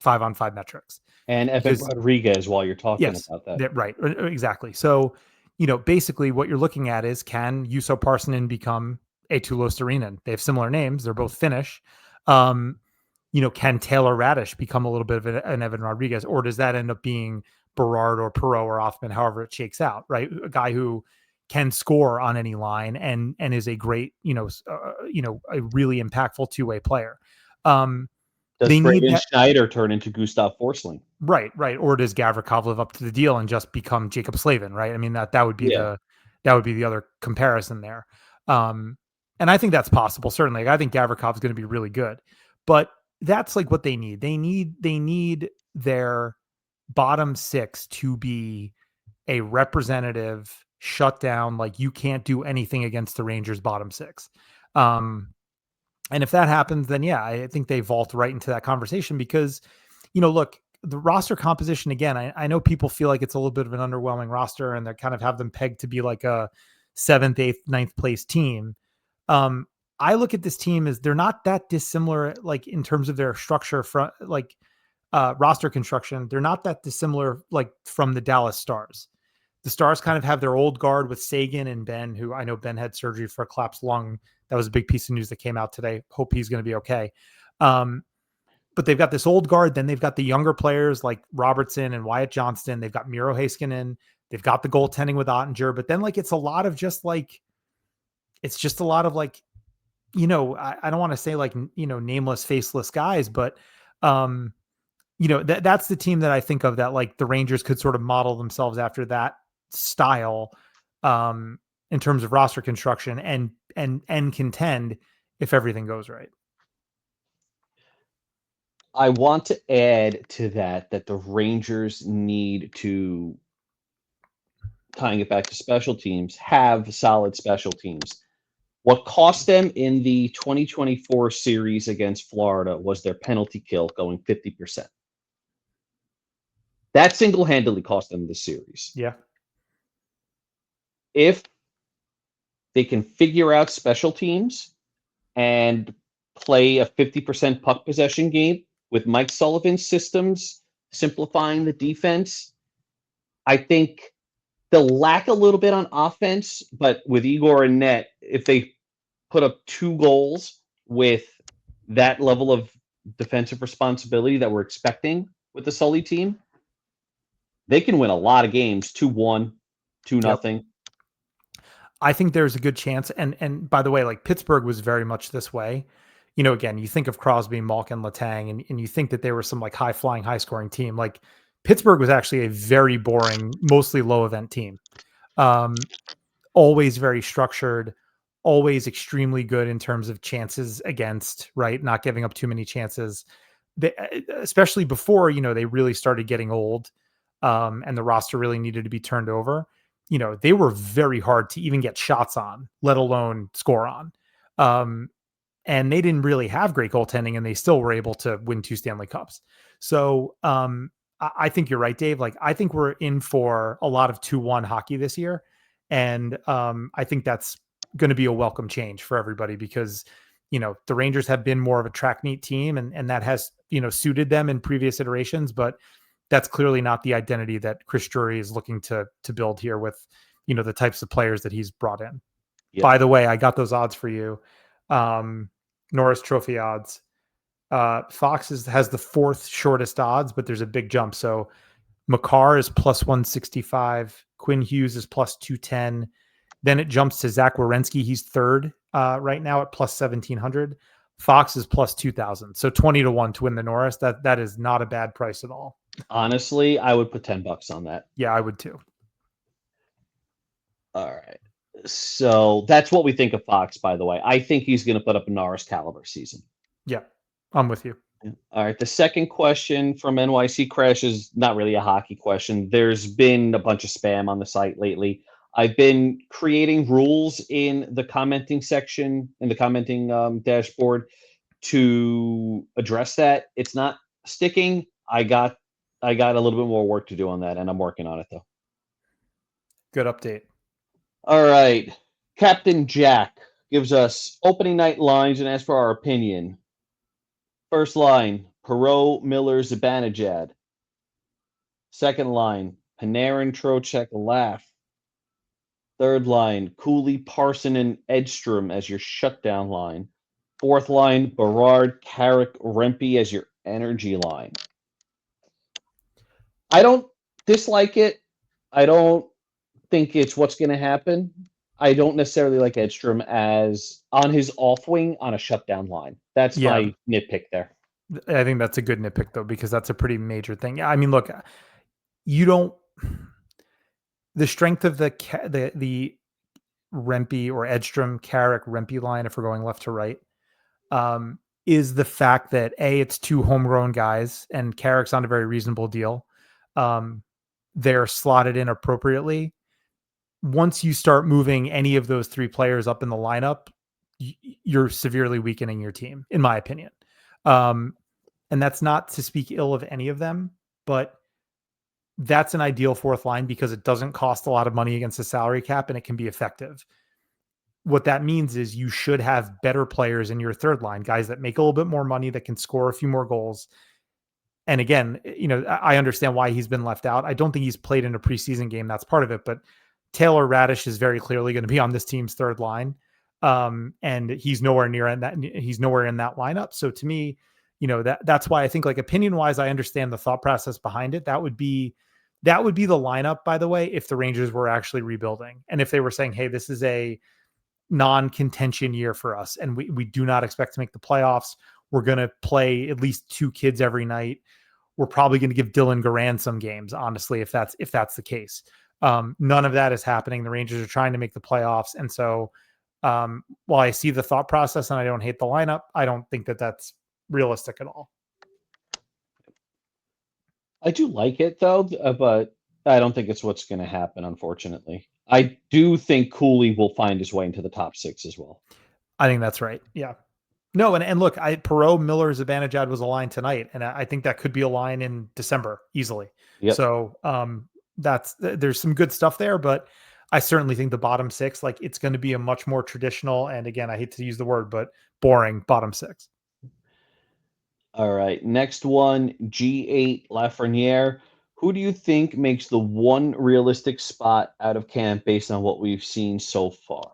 5-on-5 metrics. And Evan Because Rodriguez while you're talking yes, about that. right, exactly. So, basically what you're looking at is, can Juuso Parssinen become Eetu Luostarinen? They have similar names. They're both Finnish. Um, can Taylor Radish become a little bit of an Evan Rodriguez, or does that end up being Berard or Perot or Othmann, however it shakes out, right? A guy who can score on any line and is a great, a really impactful two-way player. Does They need Braden that. Schneider turn into Gustav Forsling? Right. Or does Gavrikov live up to the deal and just become Jacob Slavin, right? I mean, that would be Yeah. the other comparison there. Um, and I think that's possible. Certainly. I think Gavrikov is going to be really good, but that's like what they need. They need their bottom six to be a representative shutdown. Like, you can't do anything against the Rangers bottom six. Um, and if that happens, then yeah, I think they vault right into that conversation because, look, the roster composition, again, I know people feel like it's a little bit of an underwhelming roster and they kind of have them pegged to be like a seventh, eighth, ninth place team. I look at this team as they're not that dissimilar, like in terms of their structure from like roster construction. They're not that dissimilar, like from the Dallas Stars. The Stars kind of have their old guard with Sagan and Ben, who I know Ben had surgery for a collapsed lung. That was a big piece of news that came out today. Hope he's going to be okay. Um, but they've got this old guard. Then they've got the younger players like Robertson and Wyatt Johnston. They've got Miro Heiskanen. They've got the goaltending with Ottinger. But then like it's just a lot of like, I don't want to say like, nameless, faceless guys, but that's the team that I think of that like the Rangers could sort of model themselves after that style in terms of roster construction and contend if everything goes right. I want to add to that the Rangers need to, tying it back to special teams, have solid special teams. What cost them in the 2024 series against Florida was their penalty kill going 50%. That single-handedly cost them the series. Yeah. If they can figure out special teams and play a 50% puck possession game with Mike Sullivan's systems simplifying the defense, I think they'll lack a little bit on offense, but with Igor and net, if they put up 2 goals with that level of defensive responsibility that we're expecting with the Sully team, they can win a lot of games 2-1, 2 Yep. nothing. I think there's a good chance. And by the way, like Pittsburgh was very much this way. Again, you think of Crosby, Malkin, Letang, and you think that they were some like high flying, high scoring team. Like Pittsburgh was actually a very boring, mostly low event team. Um, Always very structured, always extremely good in terms of chances against, right? Not giving up too many chances. Especially before, they really started getting old, and the roster really needed to be turned over. They were very hard to even get shots on, let alone score on. Um, and they didn't really have great goaltending, and they still were able to win 2 Stanley Cups. So I think you're right, Dave. Like I think we're in for a lot of 2-1 hockey this year, and I think that's going to be a welcome change for everybody because the Rangers have been more of a track meet team, and that has suited them in previous iterations, but that's clearly not the identity that Chris Drury is looking to build here with the types of players that he's brought in. Yep. By the way, I got those odds for you. Norris Trophy odds. Fox has the fourth shortest odds, but there's a big jump. So Makar is plus 165. Quinn Hughes is plus 210. Then it jumps to Zach Werenski. He's third right now at plus 1,700. Fox is plus 2,000. So 20-1 to win the Norris. That is not a bad price at all. Honestly, I would put $10 on that. Yeah, I would too. All right. So that's what we think of Fox, by the way. I think he's going to put up a Norris caliber season. Yeah, I'm with you. All right. The second question from NYC Crash is not really a hockey question. There's been a bunch of spam on the site lately. I've been creating rules in the commenting section, in the commenting dashboard to address that. It's not sticking. I got a little bit more work to do on that, and I'm working on it though. Good update. All right. Captain Jack gives us opening night lines and asks for our opinion. First line, Perot, Miller, Zibanejad. Second line, Panarin, Trocheck, Laugh. Third line, Cooley, Parson, and Edstrom as your shutdown line. Fourth line, Berard, Carrick, Rempe as your energy line. I don't dislike it. I don't think it's what's going to happen. I don't necessarily like Edstrom as on his off wing on a shutdown line. That's my nitpick there. I think that's a good nitpick though, because that's a pretty major thing. I mean, look, you don't. The strength of the Rempe or Edstrom, Carrick, Rempe line, if we're going left to right, is the fact that it's two homegrown guys and Carrick's on a very reasonable deal. They're slotted in appropriately. Once you start moving any of those three players up in the lineup, you're severely weakening your team, in my opinion. And that's not to speak ill of any of them, but that's an ideal fourth line because it doesn't cost a lot of money against the salary cap and it can be effective. What that means is you should have better players in your third line, guys that make a little bit more money, that can score a few more goals. And again, I understand why he's been left out. I don't think he's played in a preseason game. That's part of it, but Taylor Radish is very clearly going to be on this team's third line. And he's nowhere near in that. He's nowhere in that lineup. So to me, that's why I think, like, opinion wise, I understand the thought process behind it. That would be the lineup, by the way, if the Rangers were actually rebuilding and if they were saying, hey, this is a non-contention year for us and we do not expect to make the playoffs. We're going to play at least 2 kids every night. We're probably going to give Dylan Garand some games, honestly, if that's the case. None of that is happening. The Rangers are trying to make the playoffs. And so while I see the thought process and I don't hate the lineup, I don't think that that's realistic at all. I do like it though, but I don't think it's what's going to happen, unfortunately. I do think Cooley will find his way into the top 6 as well. I think that's right. Yeah. No, and look, Perot, Miller, Zibanejad was a line tonight, and I think that could be a line in December easily. Yep. So there's some good stuff there, but I certainly think the bottom six, like it's going to be a much more traditional, and again, I hate to use the word, but boring bottom six. All right. Next one, G8 Lafreniere. Who do you think makes the one realistic spot out of camp based on what we've seen so far?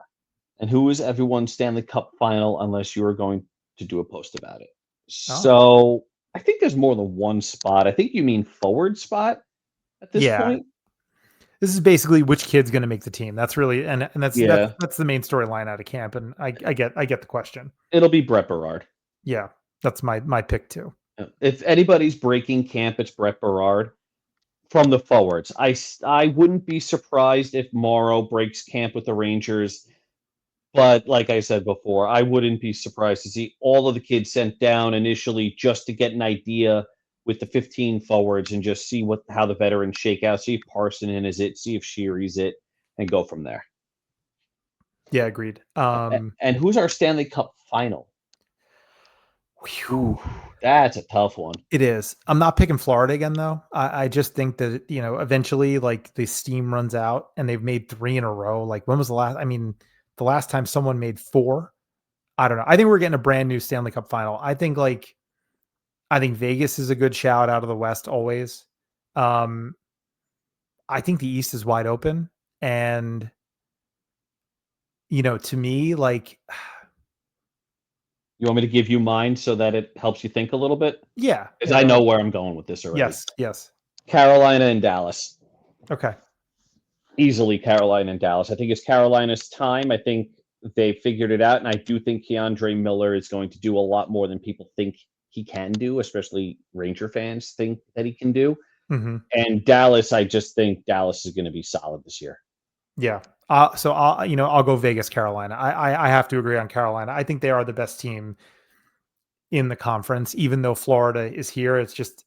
And who is everyone's Stanley Cup final unless you are going to do a post about it? Oh, So I think there's more than one spot. I think you mean forward spot at this yeah. point. This is basically which kid's going to make the team. That's really and Yeah, that's the main storyline out of camp, and I get the question. it'll be Brett Berard. Yeah, that's my pick too. If anybody's breaking camp, it's Brett Berard from the forwards. I wouldn't be surprised if Morrow breaks camp with the Rangers. But like I said before, I wouldn't be surprised to see all of the kids sent down initially just to get an idea with the 15 forwards and just see how the veterans shake out. See if Parsonen is it, see if Sheary's it, and go from there. Yeah, agreed. And who's our Stanley Cup final? Ooh, Whew. that's a tough one. It is. I'm not picking Florida again, though. I just think that, eventually, like, the steam runs out and they've made 3 in a row. Like, when was the last? I mean, the last time someone made 4? I don't know. I think we're getting a brand new Stanley Cup final. I think Vegas is a good shout out of the West always. Um, I think the East is wide open. And, to me, like, You want me to give you mine so that it helps you think a little bit? yeah, Because yeah, I know where I'm going with this already. yes, yes. Carolina and Dallas. Okay. Easily Carolina and Dallas. I think it's Carolina's time. I think they figured it out, and I do think Keandre Miller is going to do a lot more than people think he can do, especially Ranger fans think that he can do. Hmm. And Dallas, I just think Dallas is going to be solid this year. Yeah. So I'll go Vegas, Carolina. I have to agree on Carolina. I think they are the best team in the conference, even though Florida is here. It's just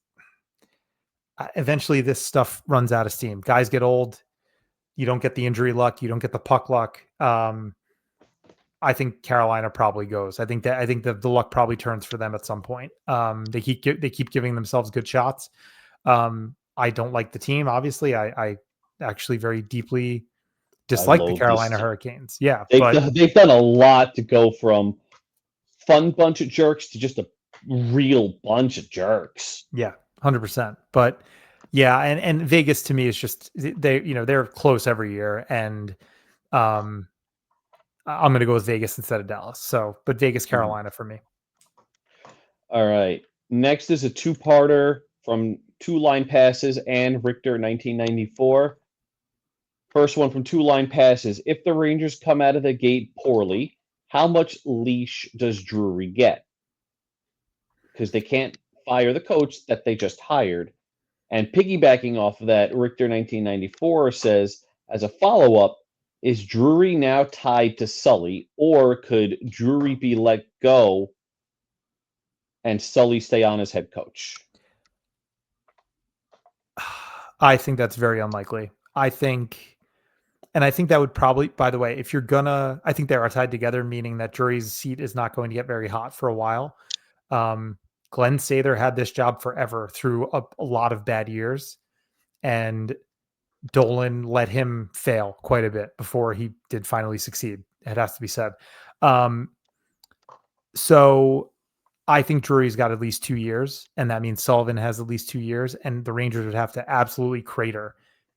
eventually this stuff runs out of steam. Guys get old. You don't get the injury luck. You don't get the puck luck. I think Carolina probably goes. I think the luck probably turns for them at some point. They keep giving themselves good shots. I don't like the team. Obviously, I actually very deeply I dislike the loathe Carolina this. Hurricanes. Yeah, They've but done, they've done a lot to go from fun bunch of jerks to just a real bunch of jerks. yeah, 100%. But yeah, and Vegas to me is just they're close every year, and um, I'm going to go with Vegas instead of Dallas. So, but Vegas, Mhm. Carolina for me. All right. Next is a two-parter from Two Line Passes and Richter 1994. First one from Two Line Passes. If the Rangers come out of the gate poorly, how much leash does Drury get? Because they can't fire the coach that they just hired. And piggybacking off of that, Richter 1994 says, as a follow up, is Drury now tied to Sully, or could Drury be let go and Sully stay on as head coach? I think that's very unlikely. I think that would probably, by the way, if you're gonna, I think they are tied together, meaning that Drury's seat is not going to get very hot for a while. Um, Glenn Sather had this job forever through a lot of bad years, and Dolan let him fail quite a bit before he did finally succeed. It has to be said. Um, so I think Drury's got at least 2 years, and that means Sullivan has at least 2 years, and the Rangers would have to absolutely crater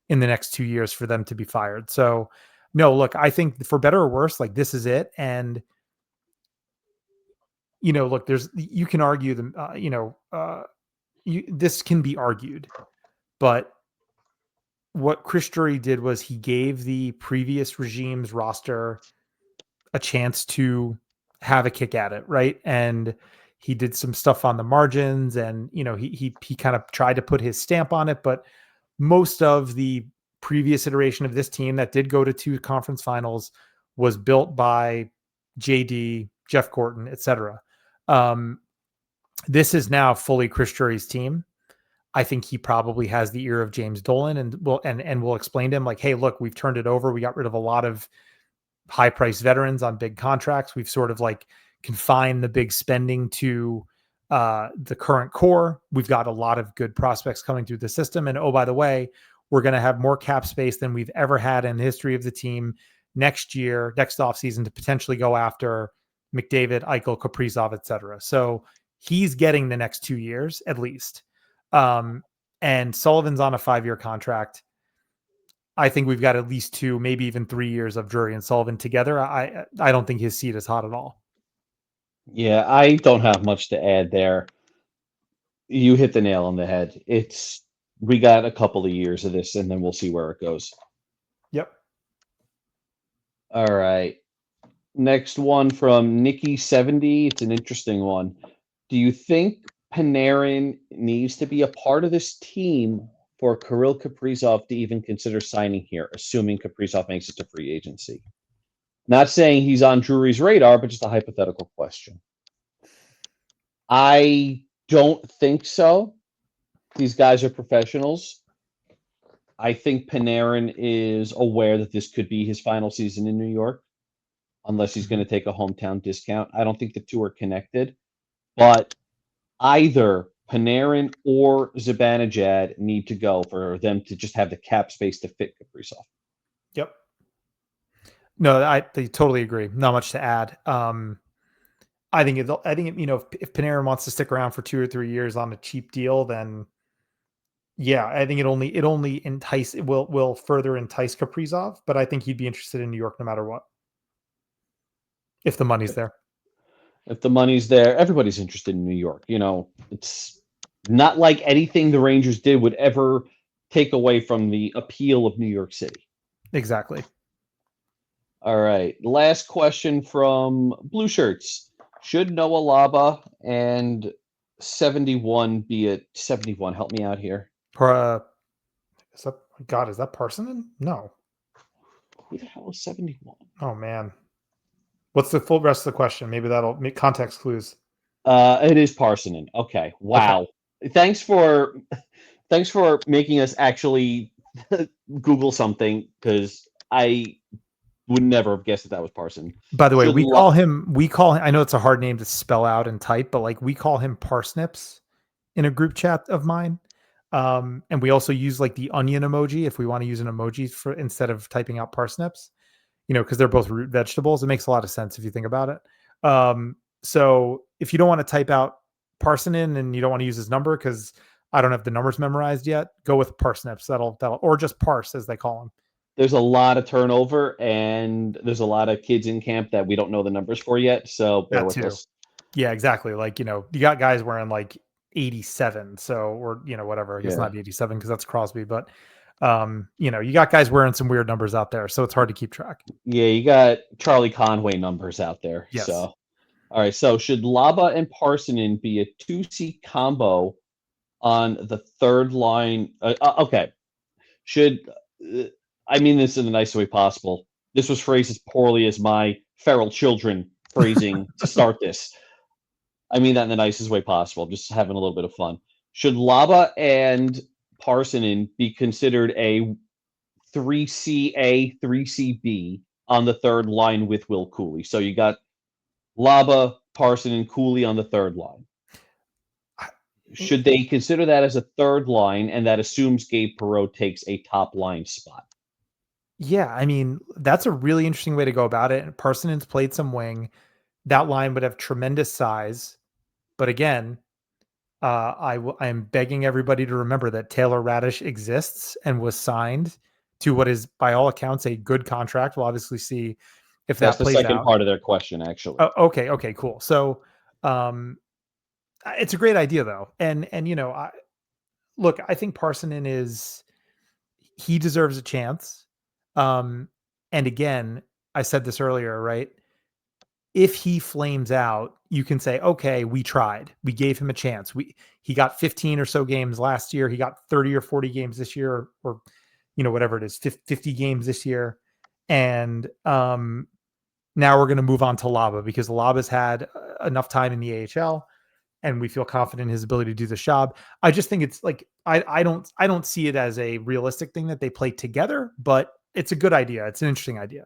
in the next 2 years for them to be fired. So, no, look, I think for better or worse, like this is it. And look, you can argue them. This can be argued, but what Chris Drury did was he gave the previous regime's roster a chance to have a kick at it, right? And he did some stuff on the margins, and he kind of tried to put his stamp on it. But most of the previous iteration of this team that did go to 2 conference finals was built by JD, Jeff Gorton, etc. This is now fully Chris Drury's team. I think he probably has the ear of James Dolan and will explain to him like, hey, look, we've turned it over. We got rid of a lot of high priced veterans on big contracts. We've sort of like confined the big spending to the current core. We've got a lot of good prospects coming through the system. And oh, by the way, we're going to have more cap space than we've ever had in the history of the team next year, next offseason to potentially go after McDavid, Eichel, Kaprizov, et cetera. So he's getting the next 2 years at least. And Sullivan's on a 5-year contract. I think we've got at least 2, maybe even 3 years of Drury and Sullivan together. I don't think his seat is hot at all. Yeah, I don't have much to add there. You hit the nail on the head. We got a couple of years of this, and then we'll see where it goes. Yep. All right. Next one from Nikki70. It's an interesting one. Do you think Panarin needs to be a part of this team for Kirill Kaprizov to even consider signing here, assuming Kaprizov makes it to free agency? Not saying he's on Drury's radar, but just a hypothetical question. I don't think so. These guys are professionals. I think Panarin is aware that this could be his final season in New York, unless he's going to take a hometown discount. I don't think the two are connected, but either Panarin or Zibanejad need to go for them to just have the cap space to fit Kaprizov. Yep. No, I totally agree. Not much to add. I think if Panarin wants to stick around for 2 or 3 years on a cheap deal, then yeah, I think it will further entice Kaprizov, but I think he'd be interested in New York no matter what, if the money's there. If the money's there, everybody's interested in New York. It's not like anything the Rangers did would ever take away from the appeal of New York City. Exactly. All right. Last question from Blue Shirts. Should Noah Laba and 71 be at 71? Help me out here. Is that Parsonen? No. Who the hell is 71? Oh man. What's the full rest of the question? Maybe that'll make context clues. It is Parsonen. Okay. Wow. Okay. Thanks for making us actually Google something, because I would never have guessed that was Parson. By the way, we call him, I know it's a hard name to spell out and type, but like we call him Parsnips in a group chat of mine. And we also use like the onion emoji if we want to use an emoji for instead of typing out parsnips, because they're both root vegetables. It makes a lot of sense if you think about it. So if you don't want to type out Parsonen and you don't want to use his number because I don't have the numbers memorized yet, go with parsnips. That'll or just parse as they call him. There's a lot of turnover and there's a lot of kids in camp that we don't know the numbers for yet. So bear with us. Yeah, exactly. Like, you got guys wearing like 87. So, or, whatever. I guess not 87 because that's Crosby, but you got guys wearing some weird numbers out there. So it's hard to keep track. Yeah, you got Charlie Conway numbers out there. Yes. So, all right. So should Laba and Parsonen be a 2C combo on the third line? Okay. I mean this in the nicest way possible. This was phrased as poorly as my feral children phrasing to start this. I mean that in the nicest way possible. I'm just having a little bit of fun. Should Laba and Parsonen be considered a 3CA, 3CB on the third line with Will Cooley? So you got Laba, Parsonen, Cooley on the third line. Should they consider that as a third line, and that assumes Gabe Perreault takes a top line spot? Yeah, I mean, that's a really interesting way to go about it. Parsonen's played some wing. That line would have tremendous size. But again, I'm begging everybody to remember that Taylor Radish exists and was signed to what is, by all accounts, a good contract. We'll obviously see if That's that plays out. the second part of their question, actually. Oh, okay, cool. So, it's a great idea, though, and look, I think Parsonen he deserves a chance. And again, I said this earlier, right? If he flames out, you can say, okay, we tried. We gave him a chance. He got 15 or so games last year. He got 30 or 40 games this year, or whatever it is, 50 games this year. And now we're going to move on to Laba because Laba's had enough time in the AHL. and we feel confident in his ability to do the job. I just think it's like I don't see it as a realistic thing that they play together, but it's a good idea. It's an interesting idea.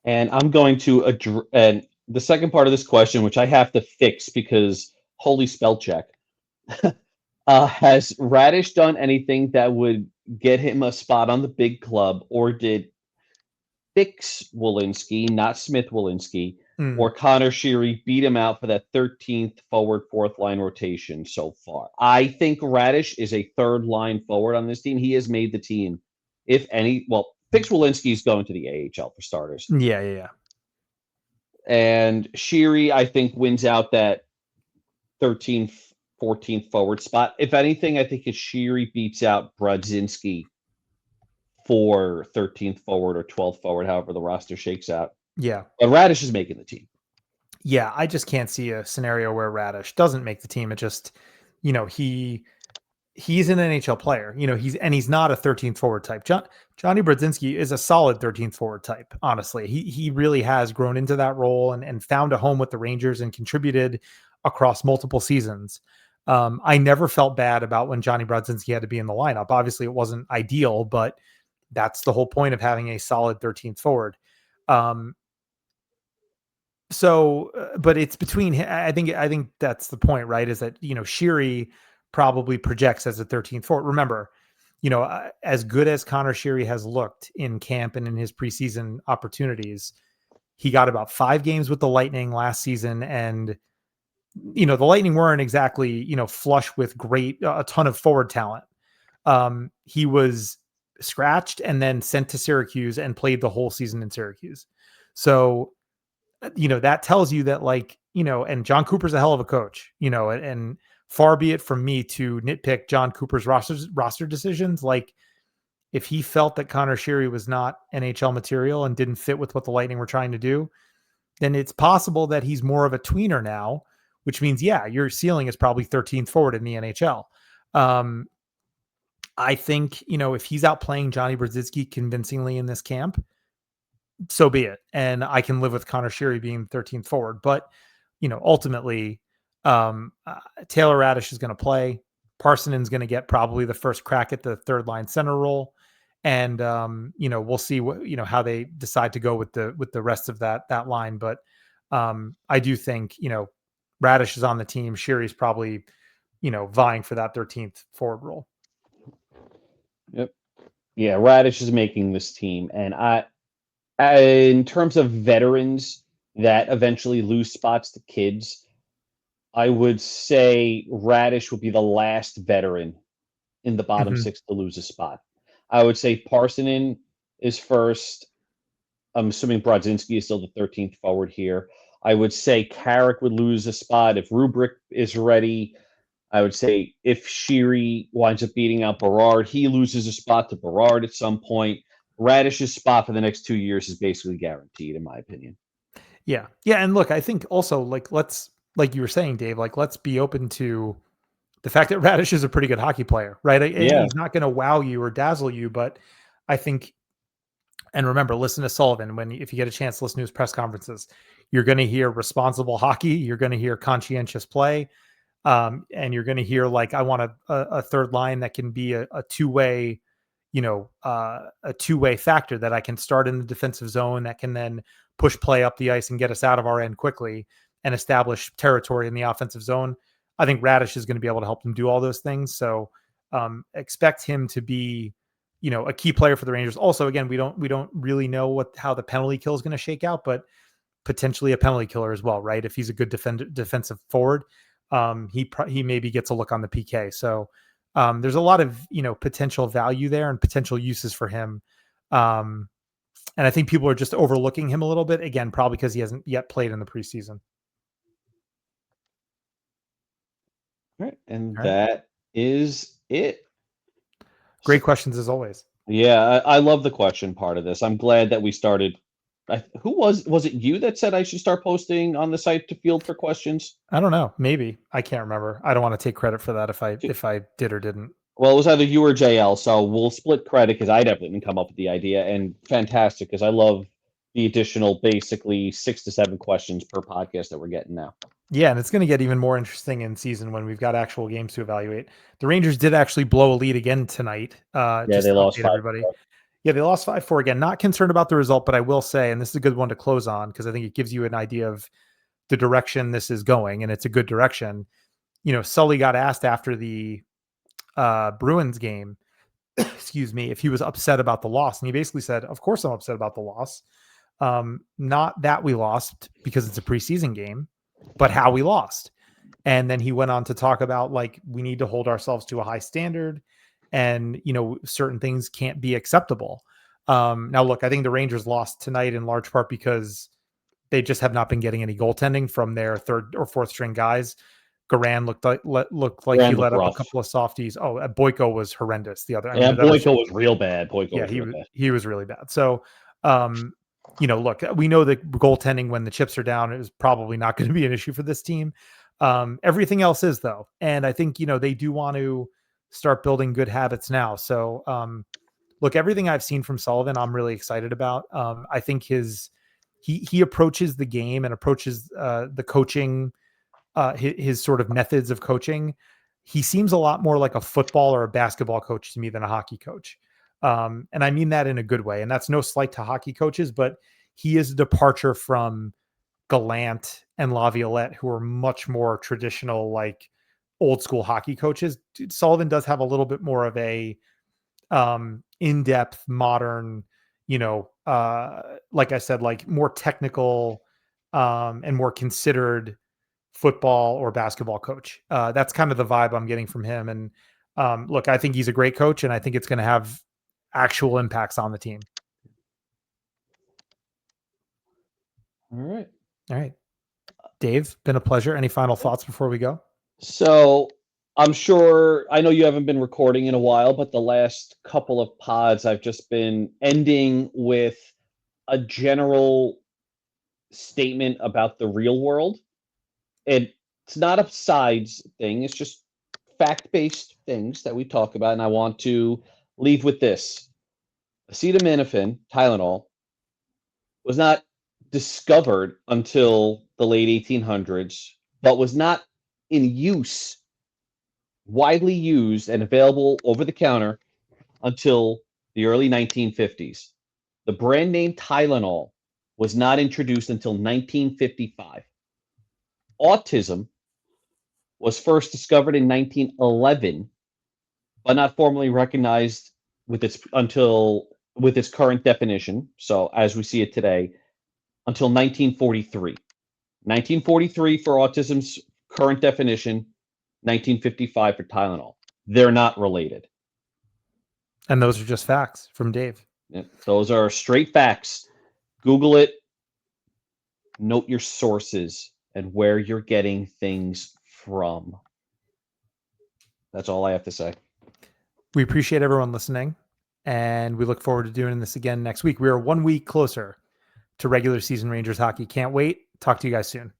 And I'm going to address and the second part of this question, which I have to fix because holy spell check. Has Radish done anything that would get him a spot on the big club, or did Fix Walensky, not Smith Walensky, Mm, or Connor Sheary beat him out for that 13th forward, fourth line rotation so far? I think Radish is a third line forward on this team. He has made the team, if any. Well, Fix Walensky is going to the AHL for starters. yeah, yeah, yeah. And Sheary, I think, wins out that 13th, 14th forward spot. If anything, I think if Sheary beats out Brodzinski for 13th forward or 12th forward, however the roster shakes out. Yeah. But Radish is making the team. Yeah, I just can't see a scenario where Radish doesn't make the team. It just, he's an NHL player. He's not a 13th forward type. Johnny Brodzinski is a solid 13th forward type. Honestly, he really has grown into that role and found a home with the Rangers and contributed across multiple seasons. I never felt bad about when Johnny Brodzinski had to be in the lineup. Obviously, it wasn't ideal, but that's the whole point of having a solid 13th forward. Um, but it's between. I think that's the point, right? Is that Sheary probably projects as a 13th forward. Remember, as good as Connor Sheary has looked in camp and in his preseason opportunities, he got about 5 games with the Lightning last season, and the Lightning weren't exactly flush with a ton of forward talent. He was scratched and then sent to Syracuse and played the whole season in Syracuse. So that tells you that and John Cooper's a hell of a coach, and far be it from me to nitpick John Cooper's roster decisions. Like if he felt that Connor Sheary was not NHL material and didn't fit with what the Lightning were trying to do, then it's possible that he's more of a tweener now, which means, yeah, your ceiling is probably 13th forward in the NHL. I think, if he's out playing Johnny Brodzinski convincingly in this camp, so be it. And I can live with Connor Sheary being 13th forward. But, ultimately, Taylor Radish is going to play. Parsonen's going to get probably the first crack at the third line center role. And, we'll see how they decide to go with the rest of that line. But I do think, Radish is on the team. Sheary's probably, vying for that 13th forward role. Yep. Yeah, Radish is making this team. And in terms of veterans that eventually lose spots to kids, I would say Radish would be the last veteran in the bottom Mhm. 6 to lose a spot. I would say Parsonen is first. I'm assuming Brodzinski is still the 13th forward here. I would say Carrick would lose a spot if Rubrick is ready. I would say if Sheary winds up beating out Berard, he loses a spot to Berard at some point. Radish's spot for the next 2 years is basically guaranteed, in my opinion. Yeah. Yeah. And look, I think also like you were saying, Dave, let's be open to the fact that Radish is a pretty good hockey player, right? Yeah. He's not going to wow you or dazzle you, but I think, and remember, listen to Sullivan if you get a chance to listen to his press conferences, you're going to hear responsible hockey. You're going to hear conscientious play. And you're going to hear I want a third line that can be a two-way, a two-way factor that I can start in the defensive zone that can then push play up the ice and get us out of our end quickly and establish territory in the offensive zone. I think Radish is going to be able to help them do all those things. So expect him to be, a key player for the Rangers. Also, again, we don't really know how the penalty kill is going to shake out, but potentially a penalty killer as well, right? If he's a good defensive forward, he maybe gets a look on the PK. So there's a lot of potential value there and potential uses for him. And I think people are just overlooking him a little bit again, probably because he hasn't yet played in the preseason. All right. And All right, that is it. great So, questions as always. yeah, I love the question part of this. I'm glad that we started. Who was it you that said I should start posting on the site to field for questions? I don't know, maybe I can't remember. I don't want to take credit for that if I did or didn't. Well, it was either you or JL, so we'll split credit because I definitely didn't come up with the idea, and fantastic because I love the additional basically 6 to 7 questions per podcast that we're getting now. Yeah, and it's going to get even more interesting in season when we've got actual games to evaluate. The Rangers did actually blow a lead again tonight. Yeah, Just they to lost update 5. everybody. Yeah, they lost 5-4 again. Not concerned about the result, but I will say, and this is a good one to close on because I think it gives you an idea of the direction this is going, and it's a good direction. Sully got asked after the Bruins game, excuse me, if he was upset about the loss, and he basically said, "Of course, I'm upset about the loss. Not that we lost because it's a preseason game, but how we lost." And then he went on to talk about like we need to hold ourselves to a high standard, and certain things can't be acceptable. Now, look, I think the Rangers lost tonight in large part because they just have not been getting any goaltending from their third or fourth string guys. Garan looked like he Rand was let up a rough. couple of softies. Oh, Boyko was horrendous. The other, Yeah, that was Boyko was real bad. Boyko yeah, was real bad. he was really bad. So, look, we know that goaltending when the chips are down is probably not going to be an issue for this team. Everything else is though, and I think they do want to start building good habits now. So, look, everything I've seen from Sullivan, I'm really excited about. I think he approaches the game and approaches the coaching, his sort of methods of coaching. He seems a lot more like a football or a basketball coach to me than a hockey coach. And I mean that in a good way. And that's no slight to hockey coaches, but he is a departure from Gallant and Laviolette, who are much more traditional, like old school hockey coaches. Sullivan does have a little bit more of a in-depth, modern, like I said, like more technical and more considered football or basketball coach. That's kind of the vibe I'm getting from him. And look, I think he's a great coach, and I think it's going to have actual impacts on the team. All right. All right. Dave, been a pleasure. Any final thoughts before we go? So I'm sure I know you haven't been recording in a while, but the last couple of pods I've just been ending with a general statement about the real world. It's not a sides thing, it's just fact-based things that we talk about, and I want to leave with this. Acetaminophen, Tylenol, was not discovered until the late 1800s, but was not in use, widely used and available over the counter until the early 1950s. The brand name Tylenol was not introduced until 1955. Autism was first discovered in 1911, but not formally recognized with its current definition. So as we see it today, until 1943. 1943 for autism's current definition, 1955 for Tylenol. They're not related. And those are just facts from Dave. Yeah, those are straight facts. Google it. Note your sources and where you're getting things from. That's all I have to say. We appreciate everyone listening, and we look forward to doing this again next week. We are 1 week closer to regular season Rangers hockey. Can't wait. Talk to you guys soon.